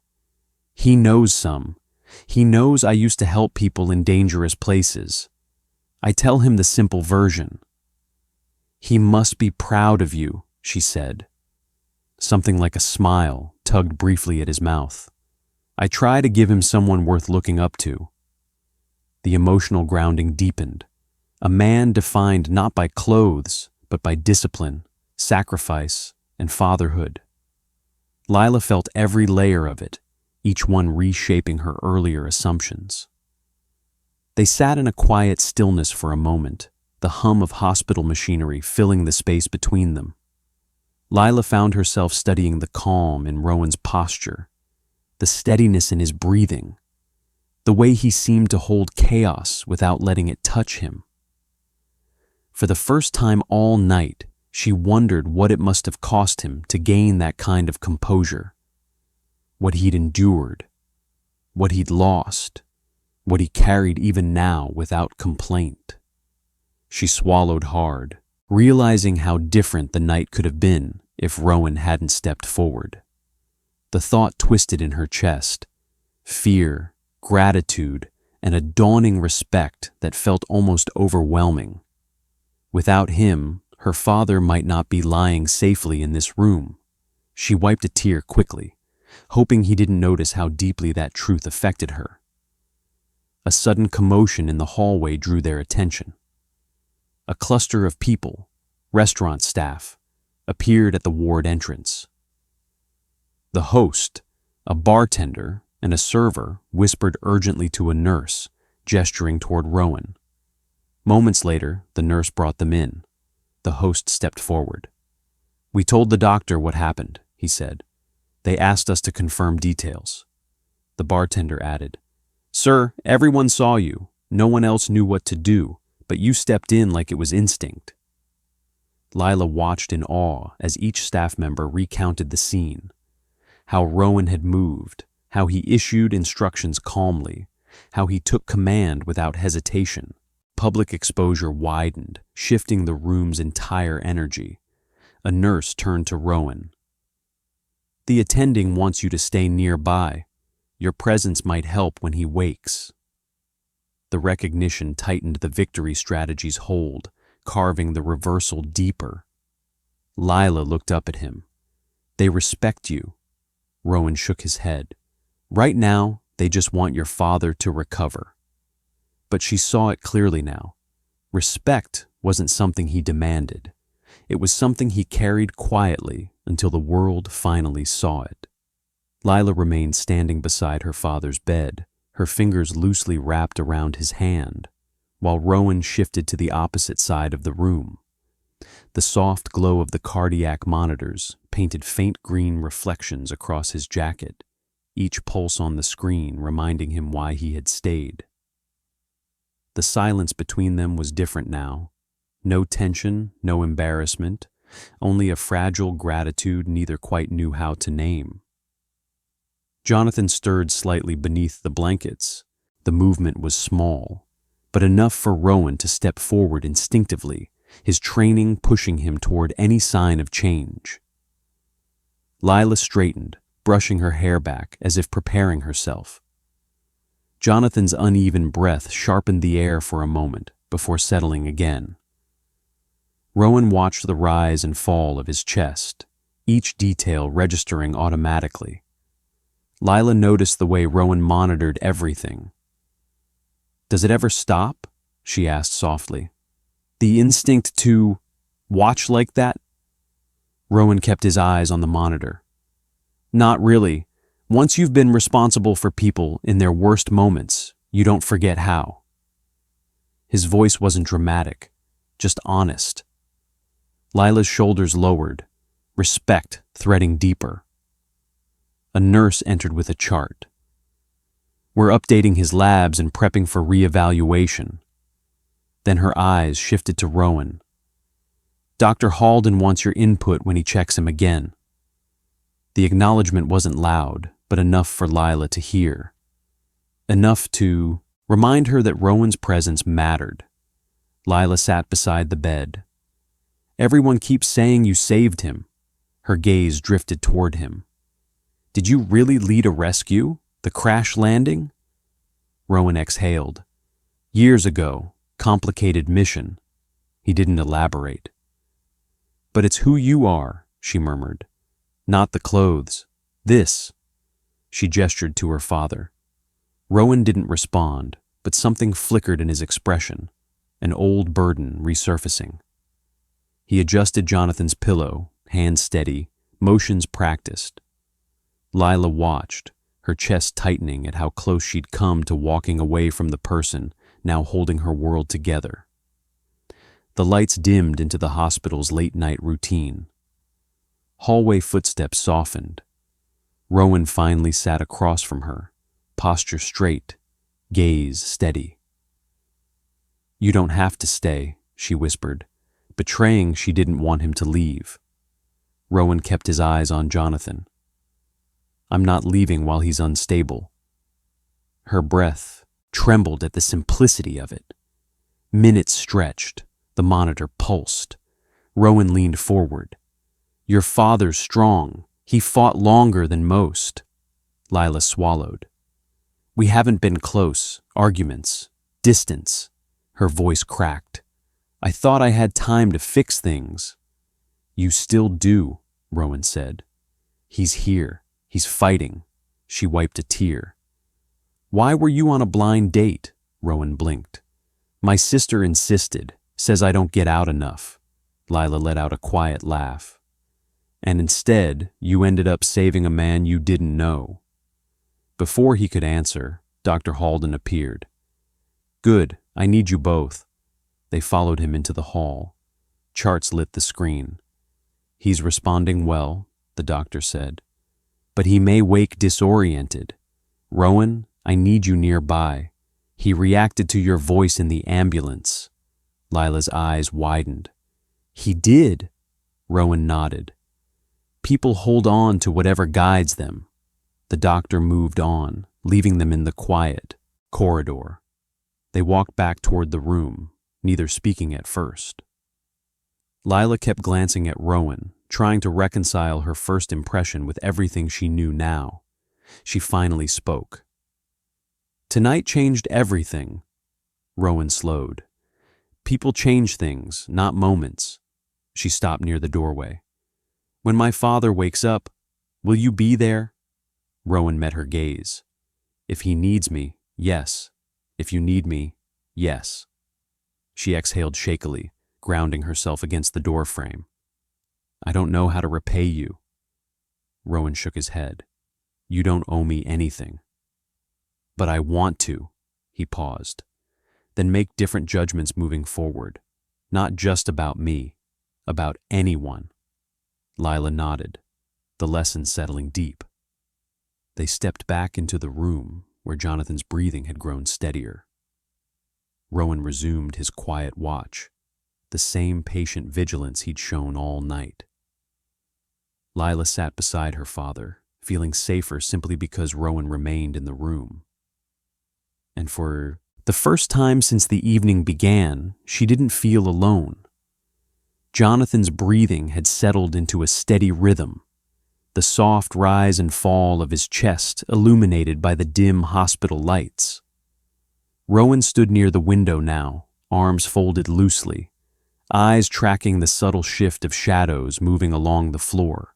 "He knows some. He knows I used to help people in dangerous places. I tell him the simple version." "He must be proud of you," she said. Something like a smile tugged briefly at his mouth. "I try to give him someone worth looking up to." The emotional grounding deepened. A man defined not by clothes, but by discipline, sacrifice, and fatherhood. Lila felt every layer of it, each one reshaping her earlier assumptions. They sat in a quiet stillness for a moment, the hum of hospital machinery filling the space between them. Lila found herself studying the calm in Rowan's posture, the steadiness in his breathing, the way he seemed to hold chaos without letting it touch him. For the first time all night, she wondered what it must have cost him to gain that kind of composure. What he'd endured, what he'd lost, what he carried even now without complaint. She swallowed hard, realizing how different the night could have been if Rowan hadn't stepped forward. The thought twisted in her chest, fear, gratitude, and a dawning respect that felt almost overwhelming. Without him, her father might not be lying safely in this room. She wiped a tear quickly, hoping he didn't notice how deeply that truth affected her. A sudden commotion in the hallway drew their attention. A cluster of people, restaurant staff, appeared at the ward entrance. The host, a bartender, and a server whispered urgently to a nurse, gesturing toward Rowan. Moments later, the nurse brought them in. The host stepped forward. "We told the doctor what happened," he said. "They asked us to confirm details." The bartender added, "Sir, everyone saw you. No one else knew what to do, but you stepped in like it was instinct." Lila watched in awe as each staff member recounted the scene. How Rowan had moved, how he issued instructions calmly, how he took command without hesitation. Public exposure widened, shifting the room's entire energy. A nurse turned to Rowan. "The attending wants you to stay nearby. Your presence might help when he wakes." The recognition tightened the victory strategy's hold, carving the reversal deeper. Lila looked up at him. "They respect you." Rowan shook his head. "Right now, they just want your father to recover." But she saw it clearly now. Respect wasn't something he demanded. It was something he carried quietly until the world finally saw it. Lila remained standing beside her father's bed, her fingers loosely wrapped around his hand, while Rowan shifted to the opposite side of the room. The soft glow of the cardiac monitors painted faint green reflections across his jacket, each pulse on the screen reminding him why he had stayed. The silence between them was different now. No tension, no embarrassment, only a fragile gratitude neither quite knew how to name. Jonathan stirred slightly beneath the blankets. The movement was small, but enough for Rowan to step forward instinctively, his training pushing him toward any sign of change. Lila straightened, brushing her hair back as if preparing herself. Jonathan's uneven breath sharpened the air for a moment before settling again. Rowan watched the rise and fall of his chest, each detail registering automatically. Lila noticed the way Rowan monitored everything. "Does it ever stop?" she asked softly. "The instinct to watch like that?" Rowan kept his eyes on the monitor. "Not really. Once you've been responsible for people in their worst moments, you don't forget how." His voice wasn't dramatic, just honest. Lila's shoulders lowered, respect threading deeper. A nurse entered with a chart. "We're updating his labs and prepping for reevaluation." Then her eyes shifted to Rowan. "Dr. Halden wants your input when he checks him again." The acknowledgement wasn't loud, but enough for Lila to hear. Enough to remind her that Rowan's presence mattered. Lila sat beside the bed. "Everyone keeps saying you saved him." Her gaze drifted toward him. "Did you really lead a rescue? The crash landing?" Rowan exhaled. "Years ago, complicated mission." He didn't elaborate. "But it's who you are," she murmured. "Not the clothes. This." She gestured to her father. Rowan didn't respond, but something flickered in his expression, an old burden resurfacing. He adjusted Jonathan's pillow, hands steady, motions practiced. Lila watched, her chest tightening at how close she'd come to walking away from the person now holding her world together. The lights dimmed into the hospital's late-night routine. Hallway footsteps softened. Rowan finally sat across from her, posture straight, gaze steady. "You don't have to stay," she whispered, betraying she didn't want him to leave. Rowan kept his eyes on Jonathan. "I'm not leaving while he's unstable." Her breath trembled at the simplicity of it. Minutes stretched, the monitor pulsed. Rowan leaned forward. "Your father's strong. He fought longer than most." Lila swallowed. "We haven't been close. Arguments. Distance." Her voice cracked. "I thought I had time to fix things." "You still do," Rowan said. "He's here. He's fighting." She wiped a tear. "Why were you on a blind date?" Rowan blinked. "My sister insisted. Says I don't get out enough." Lila let out a quiet laugh. "And instead, you ended up saving a man you didn't know." Before he could answer, Dr. Halden appeared. "Good, I need you both." They followed him into the hall. Charts lit the screen. "He's responding well," the doctor said. "But he may wake disoriented. Rowan, I need you nearby. He reacted to your voice in the ambulance." Lila's eyes widened. "He did?" Rowan nodded. "People hold on to whatever guides them." The doctor moved on, leaving them in the quiet corridor. They walked back toward the room, neither speaking at first. Lila kept glancing at Rowan, trying to reconcile her first impression with everything she knew now. She finally spoke. "Tonight changed everything." Rowan slowed. "People change things, not moments." She stopped near the doorway. "When my father wakes up, will you be there?" Rowan met her gaze. "If he needs me, yes. If you need me, yes." She exhaled shakily, grounding herself against the doorframe. I don't know how to repay you. Rowan shook his head. You don't owe me anything. But I want to, he paused. Then make different judgments moving forward. Not just about me, about anyone. Lila nodded, the lesson settling deep. They stepped back into the room where Jonathan's breathing had grown steadier. Rowan resumed his quiet watch, the same patient vigilance he'd shown all night. Lila sat beside her father, feeling safer simply because Rowan remained in the room. And for the first time since the evening began, she didn't feel alone. Jonathan's breathing had settled into a steady rhythm, the soft rise and fall of his chest illuminated by the dim hospital lights. Rowan stood near the window now, arms folded loosely, eyes tracking the subtle shift of shadows moving along the floor.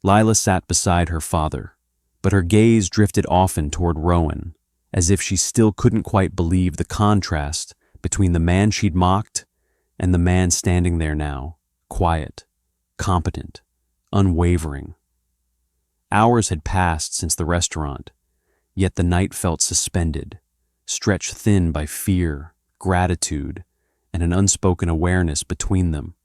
Lila sat beside her father, but her gaze drifted often toward Rowan, as if she still couldn't quite believe the contrast between the man she'd mocked and the man standing there now, quiet, competent, unwavering. Hours had passed since the restaurant, yet the night felt suspended, stretched thin by fear, gratitude, and an unspoken awareness between them.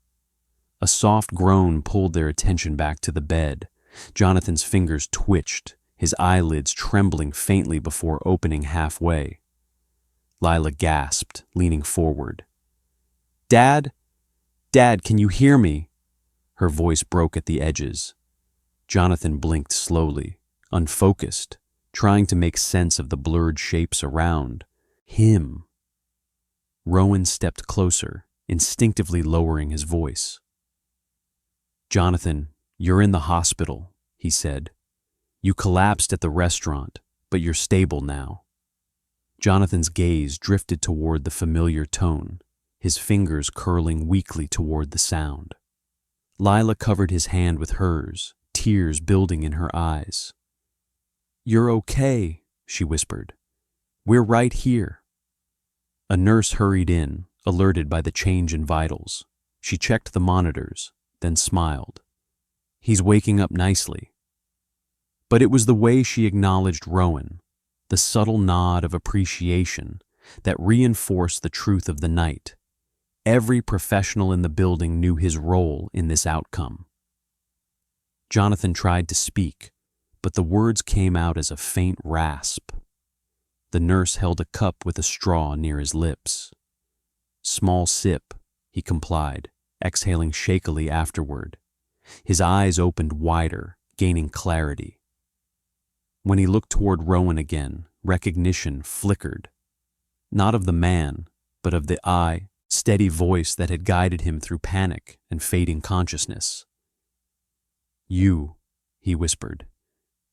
A soft groan pulled their attention back to the bed. Jonathan's fingers twitched, his eyelids trembling faintly before opening halfway. Lila gasped, leaning forward. Dad? Dad, can you hear me? Her voice broke at the edges. Jonathan blinked slowly, unfocused, trying to make sense of the blurred shapes around him. Rowan stepped closer, instinctively lowering his voice. Jonathan, you're in the hospital, he said. You collapsed at the restaurant, but you're stable now. Jonathan's gaze drifted toward the familiar tone, his fingers curling weakly toward the sound. Lila covered his hand with hers, tears building in her eyes. You're okay, she whispered. We're right here. A nurse hurried in, alerted by the change in vitals. She checked the monitors, then smiled. He's waking up nicely. But it was the way she acknowledged Rowan, the subtle nod of appreciation that reinforced the truth of the night. Every professional in the building knew his role in this outcome. Jonathan tried to speak, but the words came out as a faint rasp. The nurse held a cup with a straw near his lips. Small sip, he complied, exhaling shakily afterward. His eyes opened wider, gaining clarity. When he looked toward Rowan again, recognition flickered. Not of the man, but of the steady voice that had guided him through panic and fading consciousness. You, he whispered.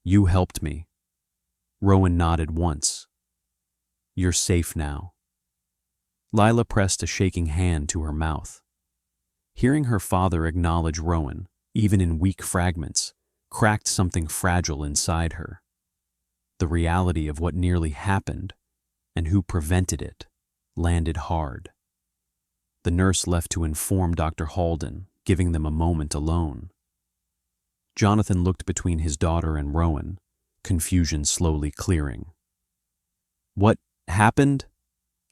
You helped me. Rowan nodded once. You're safe now. Lila pressed a shaking hand to her mouth. Hearing her father acknowledge Rowan, even in weak fragments, cracked something fragile inside her. The reality of what nearly happened, and who prevented it, landed hard. The nurse left to inform Dr. Halden, giving them a moment alone. Jonathan looked between his daughter and Rowan, confusion slowly clearing. What happened?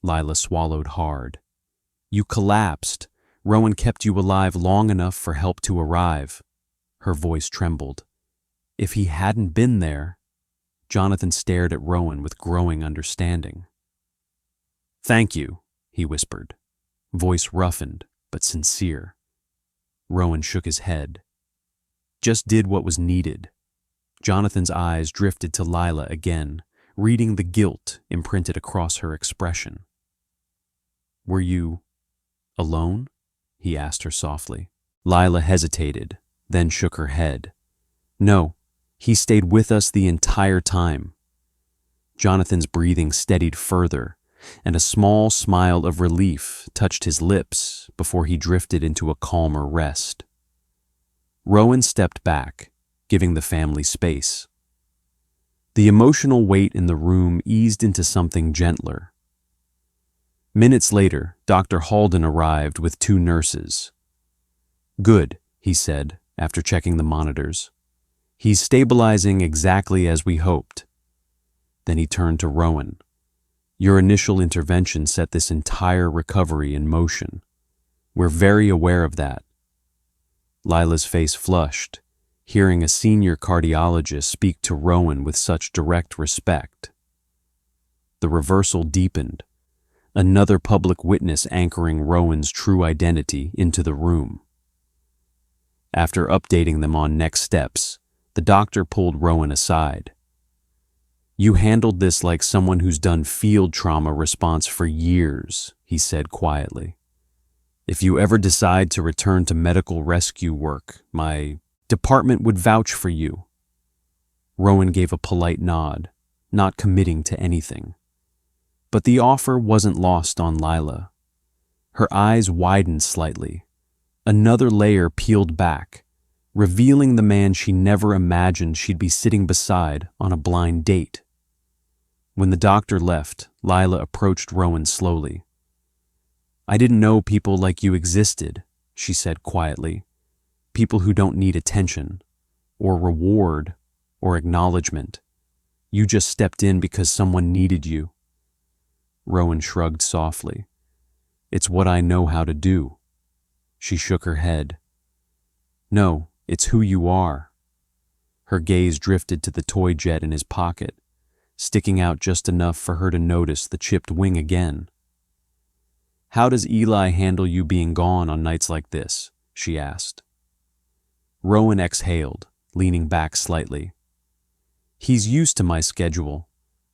Lila swallowed hard. You collapsed. Rowan kept you alive long enough for help to arrive. Her voice trembled. If he hadn't been there... Jonathan stared at Rowan with growing understanding. Thank you, he whispered, voice roughened but sincere. Rowan shook his head. Just did what was needed. Jonathan's eyes drifted to Lila again, reading the guilt imprinted across her expression. Were you alone? He asked her softly. Lila hesitated, then shook her head. No, he stayed with us the entire time. Jonathan's breathing steadied further, and a small smile of relief touched his lips before he drifted into a calmer rest. Rowan stepped back, giving the family space. The emotional weight in the room eased into something gentler. Minutes later, Dr. Halden arrived with 2 nurses. Good, he said, after checking the monitors. "He's stabilizing exactly as we hoped." Then he turned to Rowan. "Your initial intervention set this entire recovery in motion. We're very aware of that." Lila's face flushed, hearing a senior cardiologist speak to Rowan with such direct respect. The reversal deepened, another public witness anchoring Rowan's true identity into the room. After updating them on next steps, the doctor pulled Rowan aside. "You handled this like someone who's done field trauma response for years," he said quietly. "If you ever decide to return to medical rescue work, my department would vouch for you." Rowan gave a polite nod, not committing to anything. But the offer wasn't lost on Lila. Her eyes widened slightly. Another layer peeled back, revealing the man she never imagined she'd be sitting beside on a blind date. When the doctor left, Lila approached Rowan slowly. "I didn't know people like you existed," she said quietly. "People who don't need attention, or reward, or acknowledgement. You just stepped in because someone needed you." Rowan shrugged softly. "It's what I know how to do." She shook her head. "No, it's who you are." Her gaze drifted to the toy jet in his pocket, sticking out just enough for her to notice the chipped wing again. "How does Eli handle you being gone on nights like this?" she asked. Rowan exhaled, leaning back slightly. "He's used to my schedule.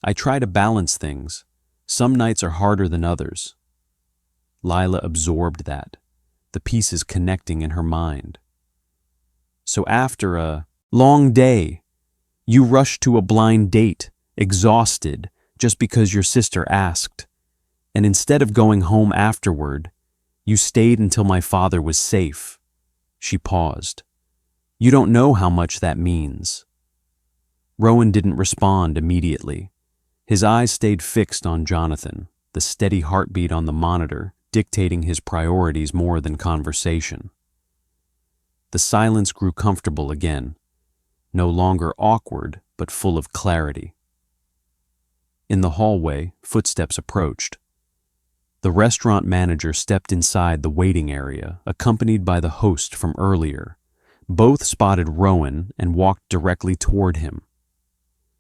I try to balance things. Some nights are harder than others." Lila absorbed that, the pieces connecting in her mind. "So after a long day, you rushed to a blind date, exhausted, just because your sister asked. And instead of going home afterward, you stayed until my father was safe." She paused. "You don't know how much that means." Rowan didn't respond immediately. His eyes stayed fixed on Jonathan, the steady heartbeat on the monitor dictating his priorities more than conversation. The silence grew comfortable again, no longer awkward, but full of clarity. In the hallway, footsteps approached. The restaurant manager stepped inside the waiting area, accompanied by the host from earlier. Both spotted Rowan and walked directly toward him.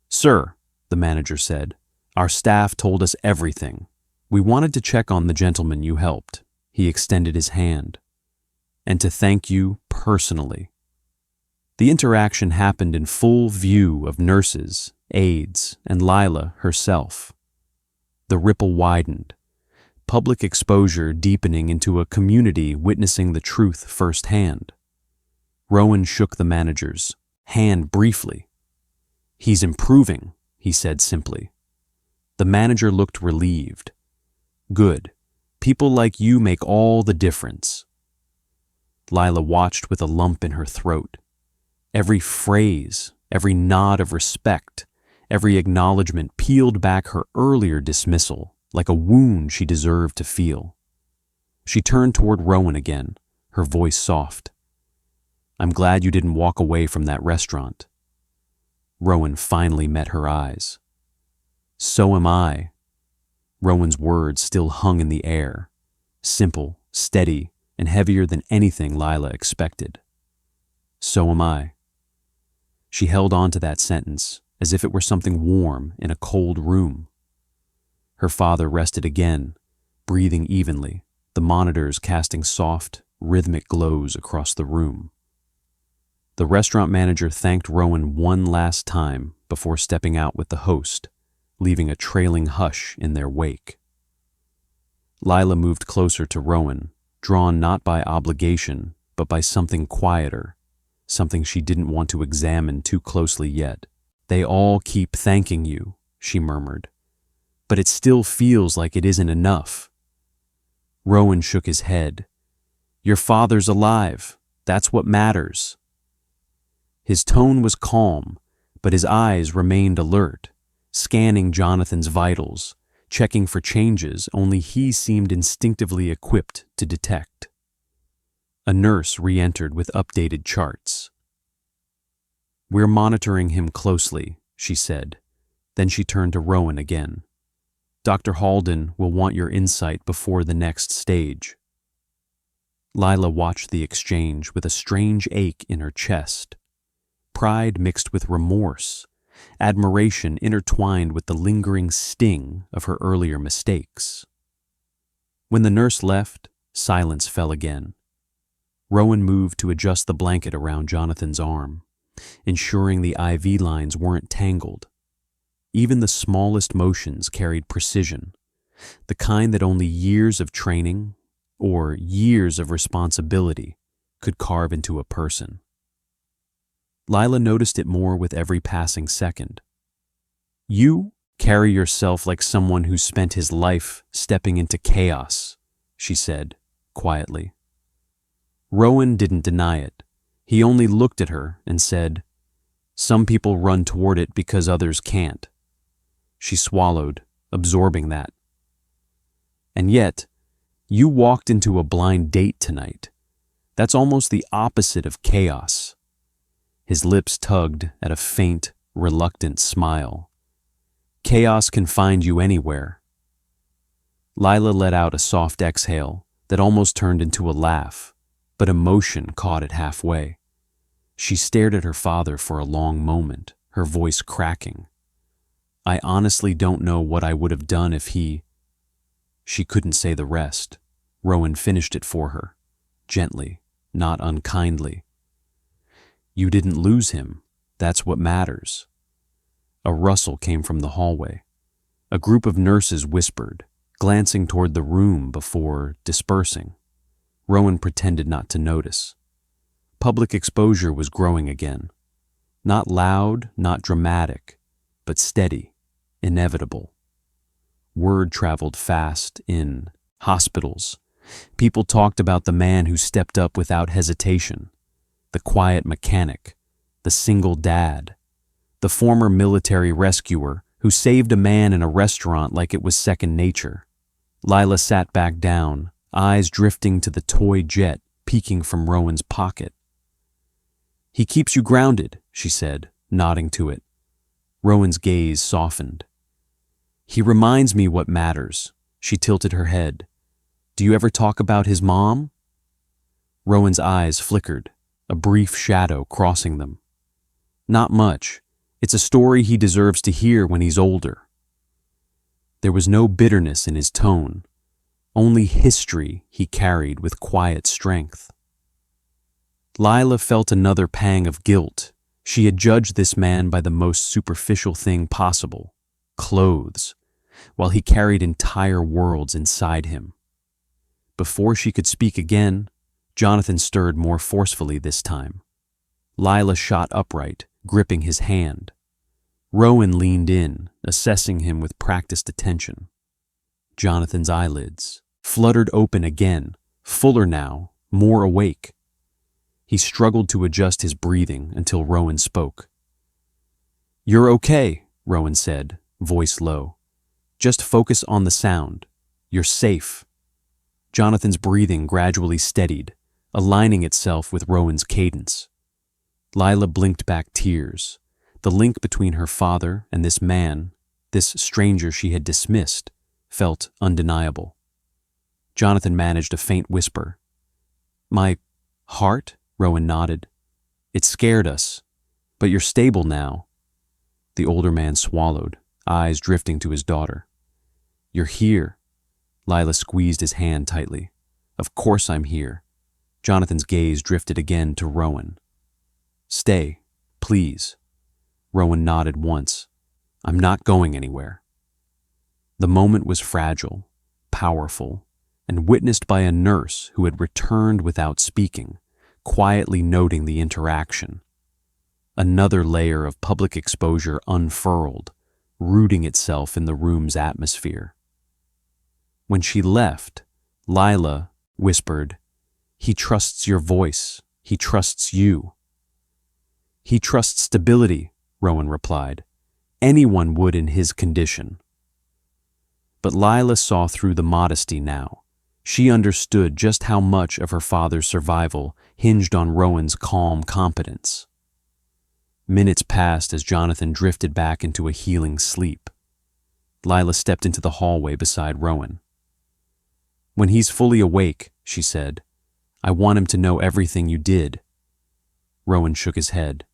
"Sir," the manager said, "our staff told us everything. We wanted to check on the gentleman you helped." He extended his hand. "And to thank you personally." The interaction happened in full view of nurses, aides, and Lila herself. The ripple widened, public exposure deepening into a community witnessing the truth firsthand. Rowan shook the manager's hand briefly. "He's improving," he said simply. The manager looked relieved. "Good. People like you make all the difference." Lila watched with a lump in her throat. Every phrase, every nod of respect, every acknowledgement peeled back her earlier dismissal, like a wound she deserved to feel. She turned toward Rowan again, her voice soft. "I'm glad you didn't walk away from that restaurant." Rowan finally met her eyes. "So am I." Rowan's words still hung in the air, simple, steady, and heavier than anything Lila expected. "So am I." She held on to that sentence as if it were something warm in a cold room. Her father rested again, breathing evenly, the monitors casting soft, rhythmic glows across the room. The restaurant manager thanked Rowan one last time before stepping out with the host, leaving a trailing hush in their wake. Lila moved closer to Rowan, drawn not by obligation, but by something quieter, something she didn't want to examine too closely yet. "They all keep thanking you," she murmured, "but it still feels like it isn't enough." Rowan shook his head. "Your father's alive. That's what matters." His tone was calm, but his eyes remained alert, scanning Jonathan's vitals, checking for changes only he seemed instinctively equipped to detect. A nurse re-entered with updated charts. "We're monitoring him closely," she said. Then she turned to Rowan again. "Dr. Halden will want your insight before the next stage." Lila watched the exchange with a strange ache in her chest. Pride mixed with remorse, admiration intertwined with the lingering sting of her earlier mistakes. When the nurse left, silence fell again. Rowan moved to adjust the blanket around Jonathan's arm, ensuring the IV lines weren't tangled. Even the smallest motions carried precision, the kind that only years of training or years of responsibility could carve into a person. Lila noticed it more with every passing second. "You carry yourself like someone who spent his life stepping into chaos," she said, quietly. Rowan didn't deny it. He only looked at her and said, "Some people run toward it because others can't." She swallowed, absorbing that. "And yet, you walked into a blind date tonight. That's almost the opposite of chaos." His lips tugged at a faint, reluctant smile. "Chaos can find you anywhere." Lila let out a soft exhale that almost turned into a laugh, but emotion caught it halfway. She stared at her father for a long moment, her voice cracking. "I honestly don't know what I would have done if he—" She couldn't say the rest. Rowan finished it for her, gently, not unkindly. "You didn't lose him. That's what matters." A rustle came from the hallway. A group of nurses whispered, glancing toward the room before dispersing. Rowan pretended not to notice. Public exposure was growing again. Not loud, not dramatic, but steady, inevitable. Word traveled fast in hospitals. People talked about the man who stepped up without hesitation, the quiet mechanic, the single dad, the former military rescuer who saved a man in a restaurant like it was second nature. Lila sat back down, eyes drifting to the toy jet peeking from Rowan's pocket. "He keeps you grounded," she said, nodding to it. Rowan's gaze softened. "He reminds me what matters." She tilted her head. "Do you ever talk about his mom?" Rowan's eyes flickered, a brief shadow crossing them. "Not much. It's a story he deserves to hear when he's older." There was no bitterness in his tone, only history he carried with quiet strength. Lila felt another pang of guilt. She had judged this man by the most superficial thing possible, clothes, while he carried entire worlds inside him. Before she could speak again, Jonathan stirred more forcefully this time. Lila shot upright, gripping his hand. Rowan leaned in, assessing him with practiced attention. Jonathan's eyelids fluttered open again, fuller now, more awake. He struggled to adjust his breathing until Rowan spoke. "You're okay," Rowan said, voice low. "Just focus on the sound. You're safe." Jonathan's breathing gradually steadied, aligning itself with Rowan's cadence. Lila blinked back tears. The link between her father and this man, this stranger she had dismissed, felt undeniable. Jonathan managed a faint whisper. "My heart?" Rowan nodded. "It scared us, but you're stable now." The older man swallowed, eyes drifting to his daughter. "You're here." Lila squeezed his hand tightly. "Of course I'm here." Jonathan's gaze drifted again to Rowan. "Stay, please." Rowan nodded once. "I'm not going anywhere." The moment was fragile, powerful, and witnessed by a nurse who had returned without speaking, quietly noting the interaction. Another layer of public exposure unfurled, rooting itself in the room's atmosphere. When she left, Lila whispered, "He trusts your voice. He trusts you." "He trusts stability," Rowan replied. "Anyone would in his condition." But Lila saw through the modesty now. She understood just how much of her father's survival hinged on Rowan's calm competence. Minutes passed as Jonathan drifted back into a healing sleep. Lila stepped into the hallway beside Rowan. "When he's fully awake," she said, "I want him to know everything you did." Rowan shook his head.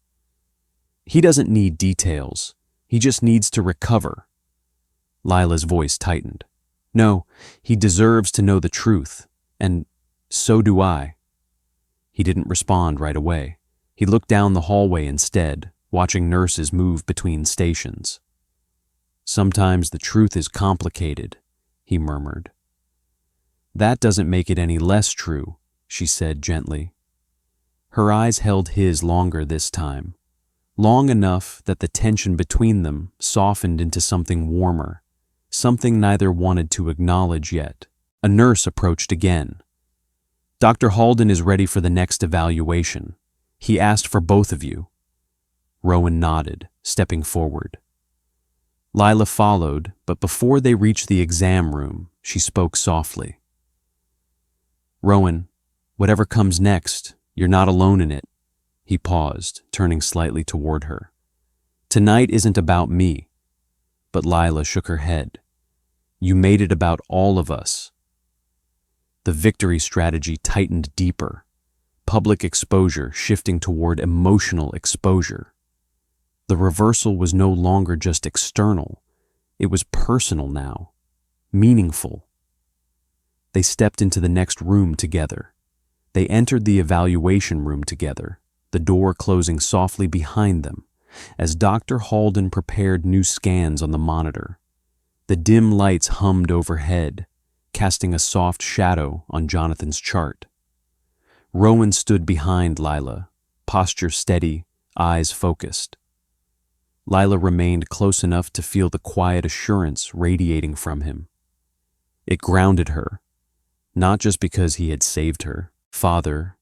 "He doesn't need details. He just needs to recover." Lila's voice tightened. "No, he deserves to know the truth, and so do I." He didn't respond right away. He looked down the hallway instead, watching nurses move between stations. "Sometimes the truth is complicated," he murmured. "That doesn't make it any less true," she said gently. Her eyes held his longer this time, long enough that the tension between them softened into something warmer, something neither wanted to acknowledge yet. A nurse approached again. "Dr. Halden is ready for the next evaluation. He asked for both of you." Rowan nodded, stepping forward. Lila followed, but before they reached the exam room, she spoke softly. "Rowan, whatever comes next, you're not alone in it." He paused, turning slightly toward her. "Tonight isn't about me." But Lila shook her head. "You made it about all of us." The victory strategy tightened deeper, public exposure shifting toward emotional exposure. The reversal was no longer just external, it was personal now, meaningful. They stepped into the next room together. They entered the evaluation room together, the door closing softly behind them, as Dr. Halden prepared new scans on the monitor. The dim lights hummed overhead, casting a soft shadow on Jonathan's chart. Rowan stood behind Lila, posture steady, eyes focused. Lila remained close enough to feel the quiet assurance radiating from him. It grounded her, not just because he had saved her, father,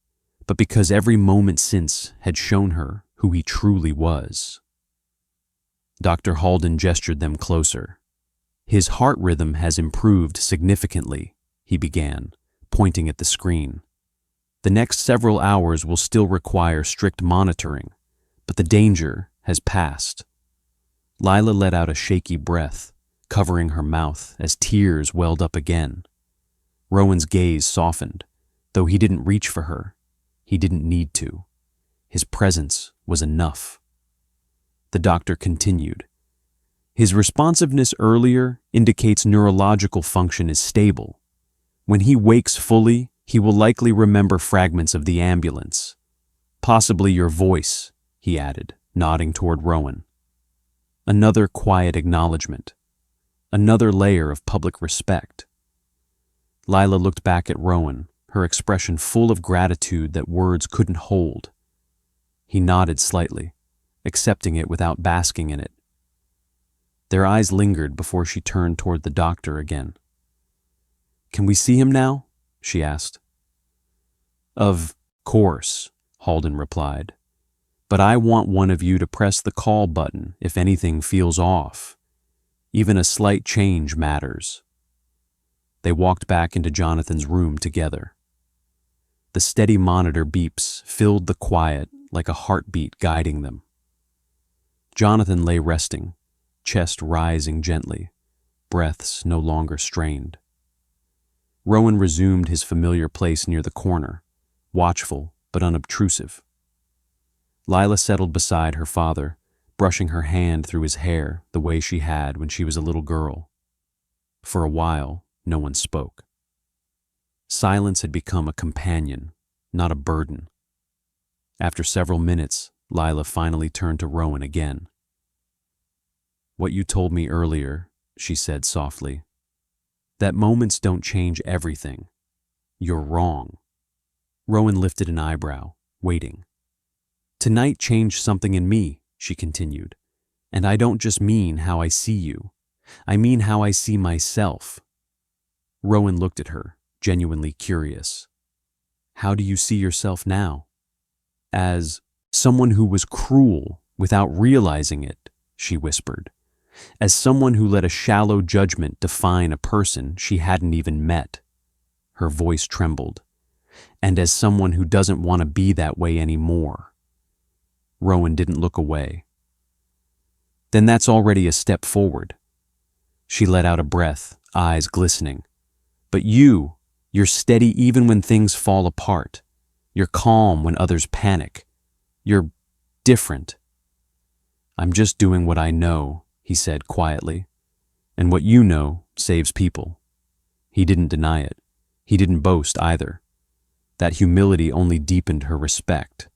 but because every moment since had shown her who he truly was. Dr. Halden gestured them closer. "His heart rhythm has improved significantly," he began, pointing at the screen. "The next several hours will still require strict monitoring, but the danger has passed." Lila let out a shaky breath, covering her mouth as tears welled up again. Rowan's gaze softened. Though he didn't reach for her, he didn't need to. His presence was enough. The doctor continued. "His responsiveness earlier indicates neurological function is stable. When he wakes fully, he will likely remember fragments of the ambulance. Possibly your voice," he added, nodding toward Rowan. Another quiet acknowledgement. Another layer of public respect. Lila looked back at Rowan, her expression full of gratitude that words couldn't hold. He nodded slightly, accepting it without basking in it. Their eyes lingered before she turned toward the doctor again. "Can we see him now?" she asked. "Of course," Halden replied. "But I want one of you to press the call button if anything feels off. Even a slight change matters." They walked back into Jonathan's room together. The steady monitor beeps filled the quiet like a heartbeat guiding them. Jonathan lay resting, chest rising gently, breaths no longer strained. Rowan resumed his familiar place near the corner, watchful but unobtrusive. Lila settled beside her father, brushing her hand through his hair the way she had when she was a little girl. For a while, no one spoke. Silence had become a companion, not a burden. After several minutes, Lila finally turned to Rowan again. "What you told me earlier," she said softly, "that moments don't change everything. You're wrong." Rowan lifted an eyebrow, waiting. "Tonight changed something in me," she continued, "and I don't just mean how I see you. I mean how I see myself." Rowan looked at her, genuinely curious. "How do you see yourself now?" "As someone who was cruel without realizing it," she whispered. "As someone who let a shallow judgment define a person she hadn't even met." her voice trembled. And as someone who doesn't want to be that way anymore. Rowan didn't look away. Then that's already a step forward. She let out a breath, eyes glistening. But you're steady even when things fall apart. You're calm when others panic. You're different. I'm just doing what I know, he said quietly. And what you know saves people. He didn't deny it. He didn't boast either. That humility only deepened her respect.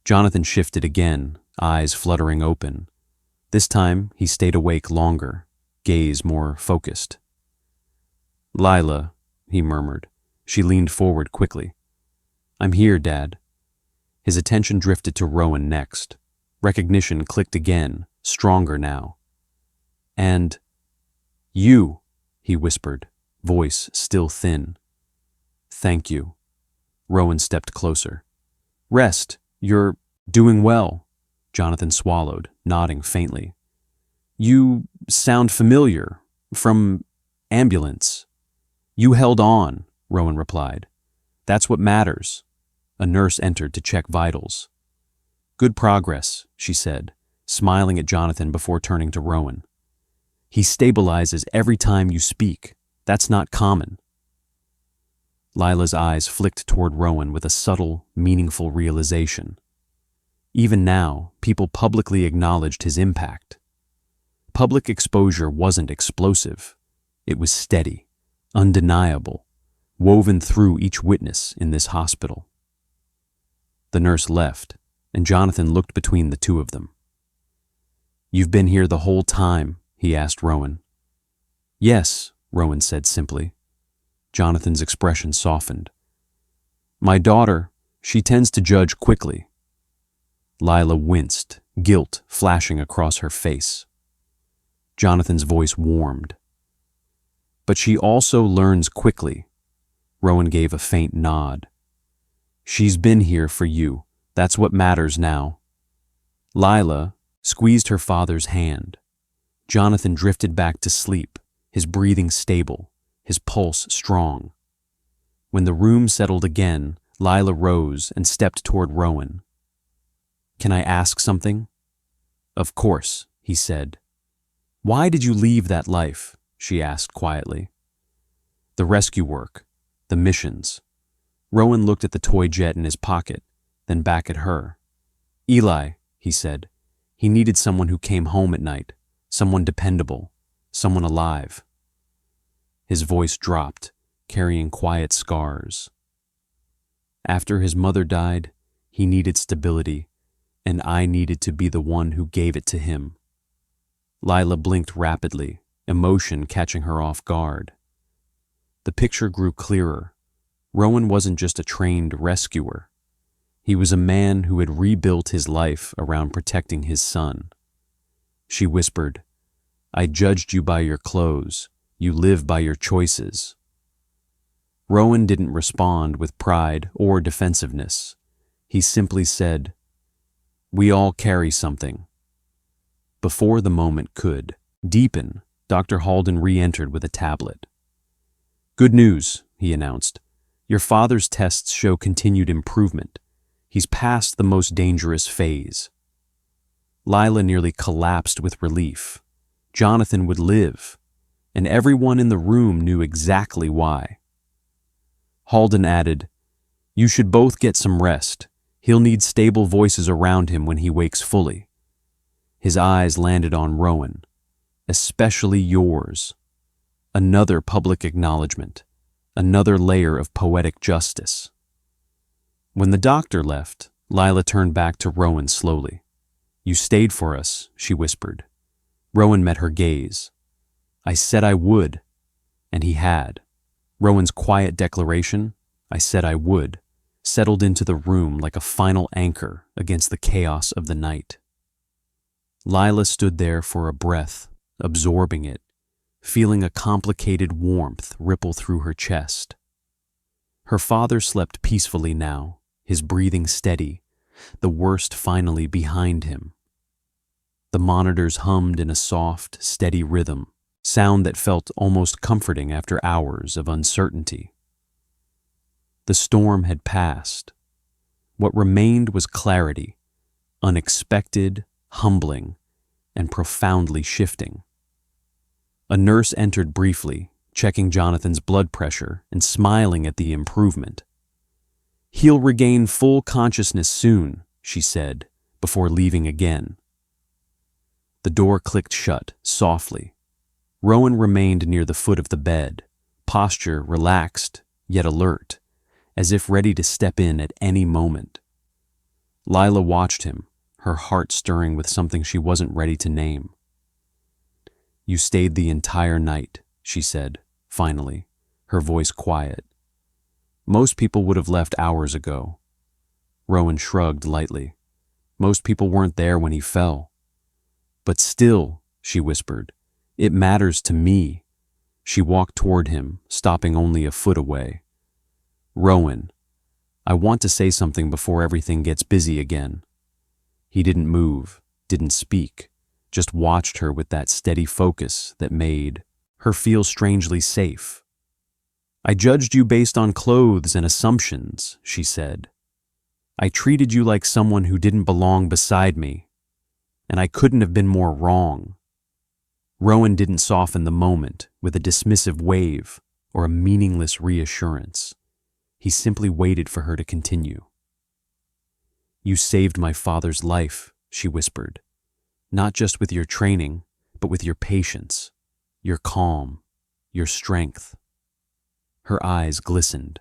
Jonathan shifted again, eyes fluttering open. This time he stayed awake longer, gaze more focused. "Lila," he murmured. She leaned forward quickly. "I'm here, Dad." His attention drifted to Rowan next. Recognition clicked again, stronger now. "And you," he whispered, voice still thin. "Thank you." Rowan stepped closer. "Rest. You're doing well." Jonathan swallowed, nodding faintly. "You sound familiar. From ambulance." "You held on," Rowan replied. "That's what matters." A nurse entered to check vitals. "Good progress," she said, smiling at Jonathan before turning to Rowan. "He stabilizes every time you speak. That's not common." Lila's eyes flicked toward Rowan with a subtle, meaningful realization. Even now, people publicly acknowledged his impact. Public exposure wasn't explosive. It was steady, undeniable, woven through each witness in this hospital. The nurse left, and Jonathan looked between the two of them. "You've been here the whole time?" he asked Rowan. "Yes," Rowan said simply. Jonathan's expression softened. "My daughter, she tends to judge quickly." Lila winced, guilt flashing across her face. Jonathan's voice warmed. "But she also learns quickly." Rowan gave a faint nod. "She's been here for you. That's what matters now." Lila squeezed her father's hand. Jonathan drifted back to sleep, his breathing stable, his pulse strong. When the room settled again, Lila rose and stepped toward Rowan. "Can I ask something?" "Of course," he said. "Why did you leave that life?" she asked quietly. "The rescue work, the missions." Rowan looked at the toy jet in his pocket, then back at her. "Eli," he said. "He needed someone who came home at night, someone dependable, someone alive." His voice dropped, carrying quiet scars. "After his mother died, he needed stability, and I needed to be the one who gave it to him." Lila blinked rapidly, emotion catching her off guard. The picture grew clearer. Rowan wasn't just a trained rescuer. He was a man who had rebuilt his life around protecting his son. She whispered, "I judged you by your clothes. You live by your choices." Rowan didn't respond with pride or defensiveness. He simply said, "We all carry something." Before the moment could deepen, Dr. Halden re-entered with a tablet. "Good news," he announced. "Your father's tests show continued improvement. He's past the most dangerous phase." Lila nearly collapsed with relief. Jonathan would live, and everyone in the room knew exactly why. Halden added, "You should both get some rest. He'll need stable voices around him when he wakes fully." His eyes landed on Rowan. "Especially yours." Another public acknowledgement. Another layer of poetic justice. When the doctor left, Lila turned back to Rowan slowly. "You stayed for us," she whispered. Rowan met her gaze. "I said I would." And he had. Rowan's quiet declaration, "I said I would," settled into the room like a final anchor against the chaos of the night. Lila stood there for a breath, absorbing it, feeling a complicated warmth ripple through her chest. Her father slept peacefully now, his breathing steady, the worst finally behind him. The monitors hummed in a soft, steady rhythm, sound that felt almost comforting after hours of uncertainty. The storm had passed. What remained was clarity, unexpected, humbling, and profoundly shifting. A nurse entered briefly, checking Jonathan's blood pressure and smiling at the improvement. "He'll regain full consciousness soon," she said, before leaving again. The door clicked shut, softly. Rowan remained near the foot of the bed, posture relaxed, yet alert, as if ready to step in at any moment. Lila watched him, her heart stirring with something she wasn't ready to name. "You stayed the entire night," she said, finally, her voice quiet. "Most people would have left hours ago." Rowan shrugged lightly. "Most people weren't there when he fell." "But still," she whispered, "it matters to me." She walked toward him, stopping only a foot away. "Rowan, I want to say something before everything gets busy again." He didn't move, didn't speak, just watched her with that steady focus that made her feel strangely safe. "I judged you based on clothes and assumptions," she said. "I treated you like someone who didn't belong beside me, and I couldn't have been more wrong." Rowan didn't soften the moment with a dismissive wave or a meaningless reassurance. He simply waited for her to continue. "You saved my father's life," she whispered, "not just with your training, but with your patience, your calm, your strength." Her eyes glistened.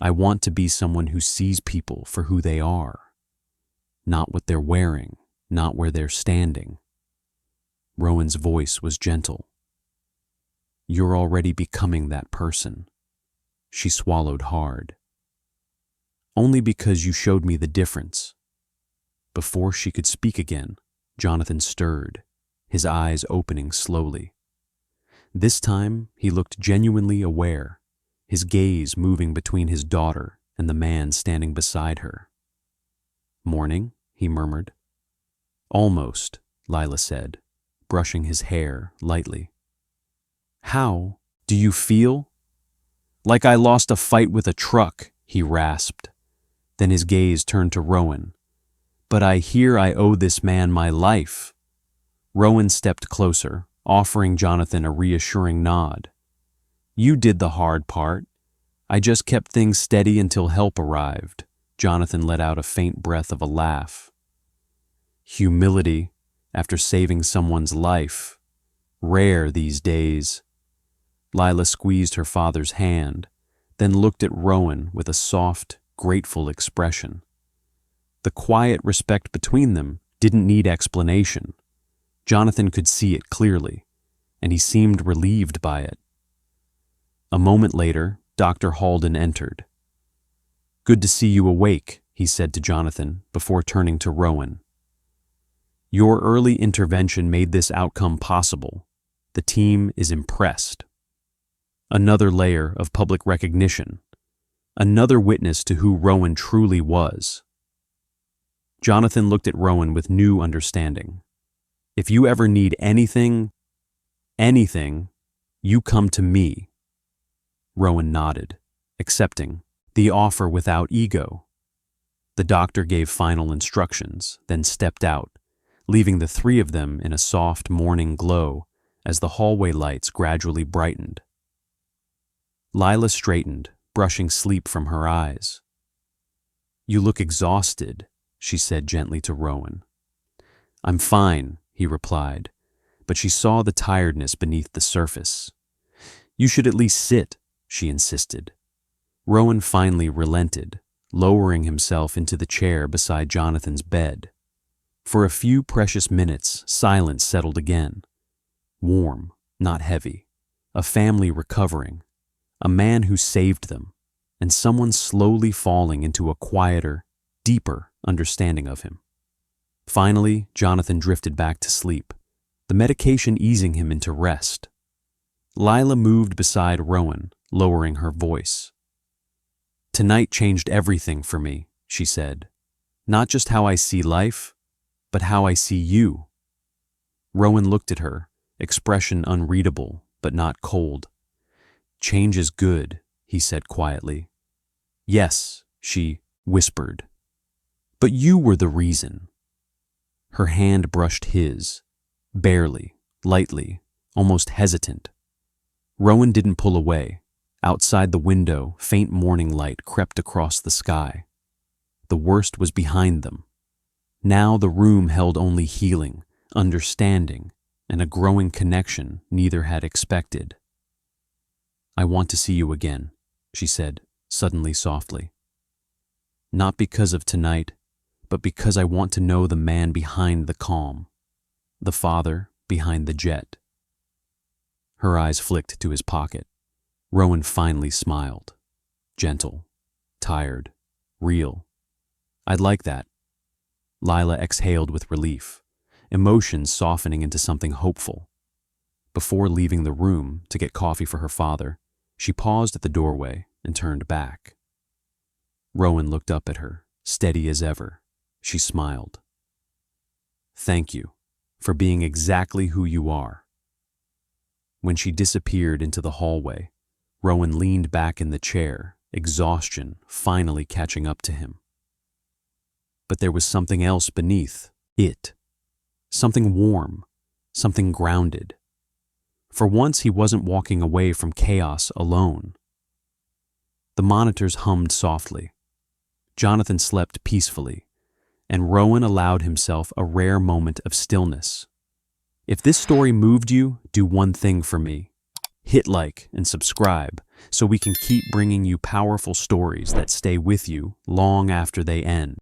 "I want to be someone who sees people for who they are, not what they're wearing, not where they're standing." Rowan's voice was gentle. "You're already becoming that person." She swallowed hard. "Only because you showed me the difference." Before she could speak again, Jonathan stirred, his eyes opening slowly. This time, he looked genuinely aware, his gaze moving between his daughter and the man standing beside her. "Morning," he murmured. "Almost," Lila said, brushing his hair lightly. "How do you feel?" "Like I lost a fight with a truck," he rasped. Then his gaze turned to Rowan. "But I hear I owe this man my life." Rowan stepped closer, offering Jonathan a reassuring nod. "You did the hard part. I just kept things steady until help arrived." Jonathan let out a faint breath of a laugh. "Humility after saving someone's life. Rare these days." Lila squeezed her father's hand, then looked at Rowan with a soft, grateful expression. The quiet respect between them didn't need explanation. Jonathan could see it clearly, and he seemed relieved by it. A moment later, Dr. Halden entered. "Good to see you awake," he said to Jonathan before turning to Rowan. "Your early intervention made this outcome possible. The team is impressed." Another layer of public recognition. Another witness to who Rowan truly was. Jonathan looked at Rowan with new understanding. "If you ever need anything, you come to me." Rowan nodded, accepting the offer without ego. The doctor gave final instructions, then stepped out, leaving the three of them in a soft morning glow as the hallway lights gradually brightened. Lila straightened, brushing sleep from her eyes. "You look exhausted," she said gently to Rowan. "I'm fine," he replied, but she saw the tiredness beneath the surface. "You should at least sit," she insisted. Rowan finally relented, lowering himself into the chair beside Jonathan's bed. For a few precious minutes, silence settled again. Warm, not heavy. A family recovering. A man who saved them, and someone slowly falling into a quieter, deeper understanding of him. Finally, Jonathan drifted back to sleep, the medication easing him into rest. Lila moved beside Rowan, lowering her voice. "Tonight changed everything for me," she said. "Not just how I see life, but how I see you." Rowan looked at her, expression unreadable, but not cold. "Change is good," he said quietly. Yes, she whispered. But you were the reason. Her hand brushed his, barely, lightly, almost hesitant. Rowan didn't pull away. Outside the window, faint morning light crept across the sky. The worst was behind them. Now the room held only healing, understanding, and a growing connection neither had expected. I want to see you again, she said, suddenly softly. Not because of tonight, but because I want to know the man behind the calm, the father behind the jet. Her eyes flicked to his pocket. Rowan finally smiled. Gentle, tired, real. I'd like that. Lila exhaled with relief, emotions softening into something hopeful. Before leaving the room to get coffee for her father, she paused at the doorway and turned back. Rowan looked up at her, steady as ever. She smiled. Thank you for being exactly who you are. When she disappeared into the hallway, Rowan leaned back in the chair, exhaustion finally catching up to him. But there was something else beneath it. Something warm, something grounded. For once he wasn't walking away from chaos alone. The monitors hummed softly. Jonathan slept peacefully, and Rowan allowed himself a rare moment of stillness. If this story moved you, do one thing for me. Hit like and subscribe so we can keep bringing you powerful stories that stay with you long after they end.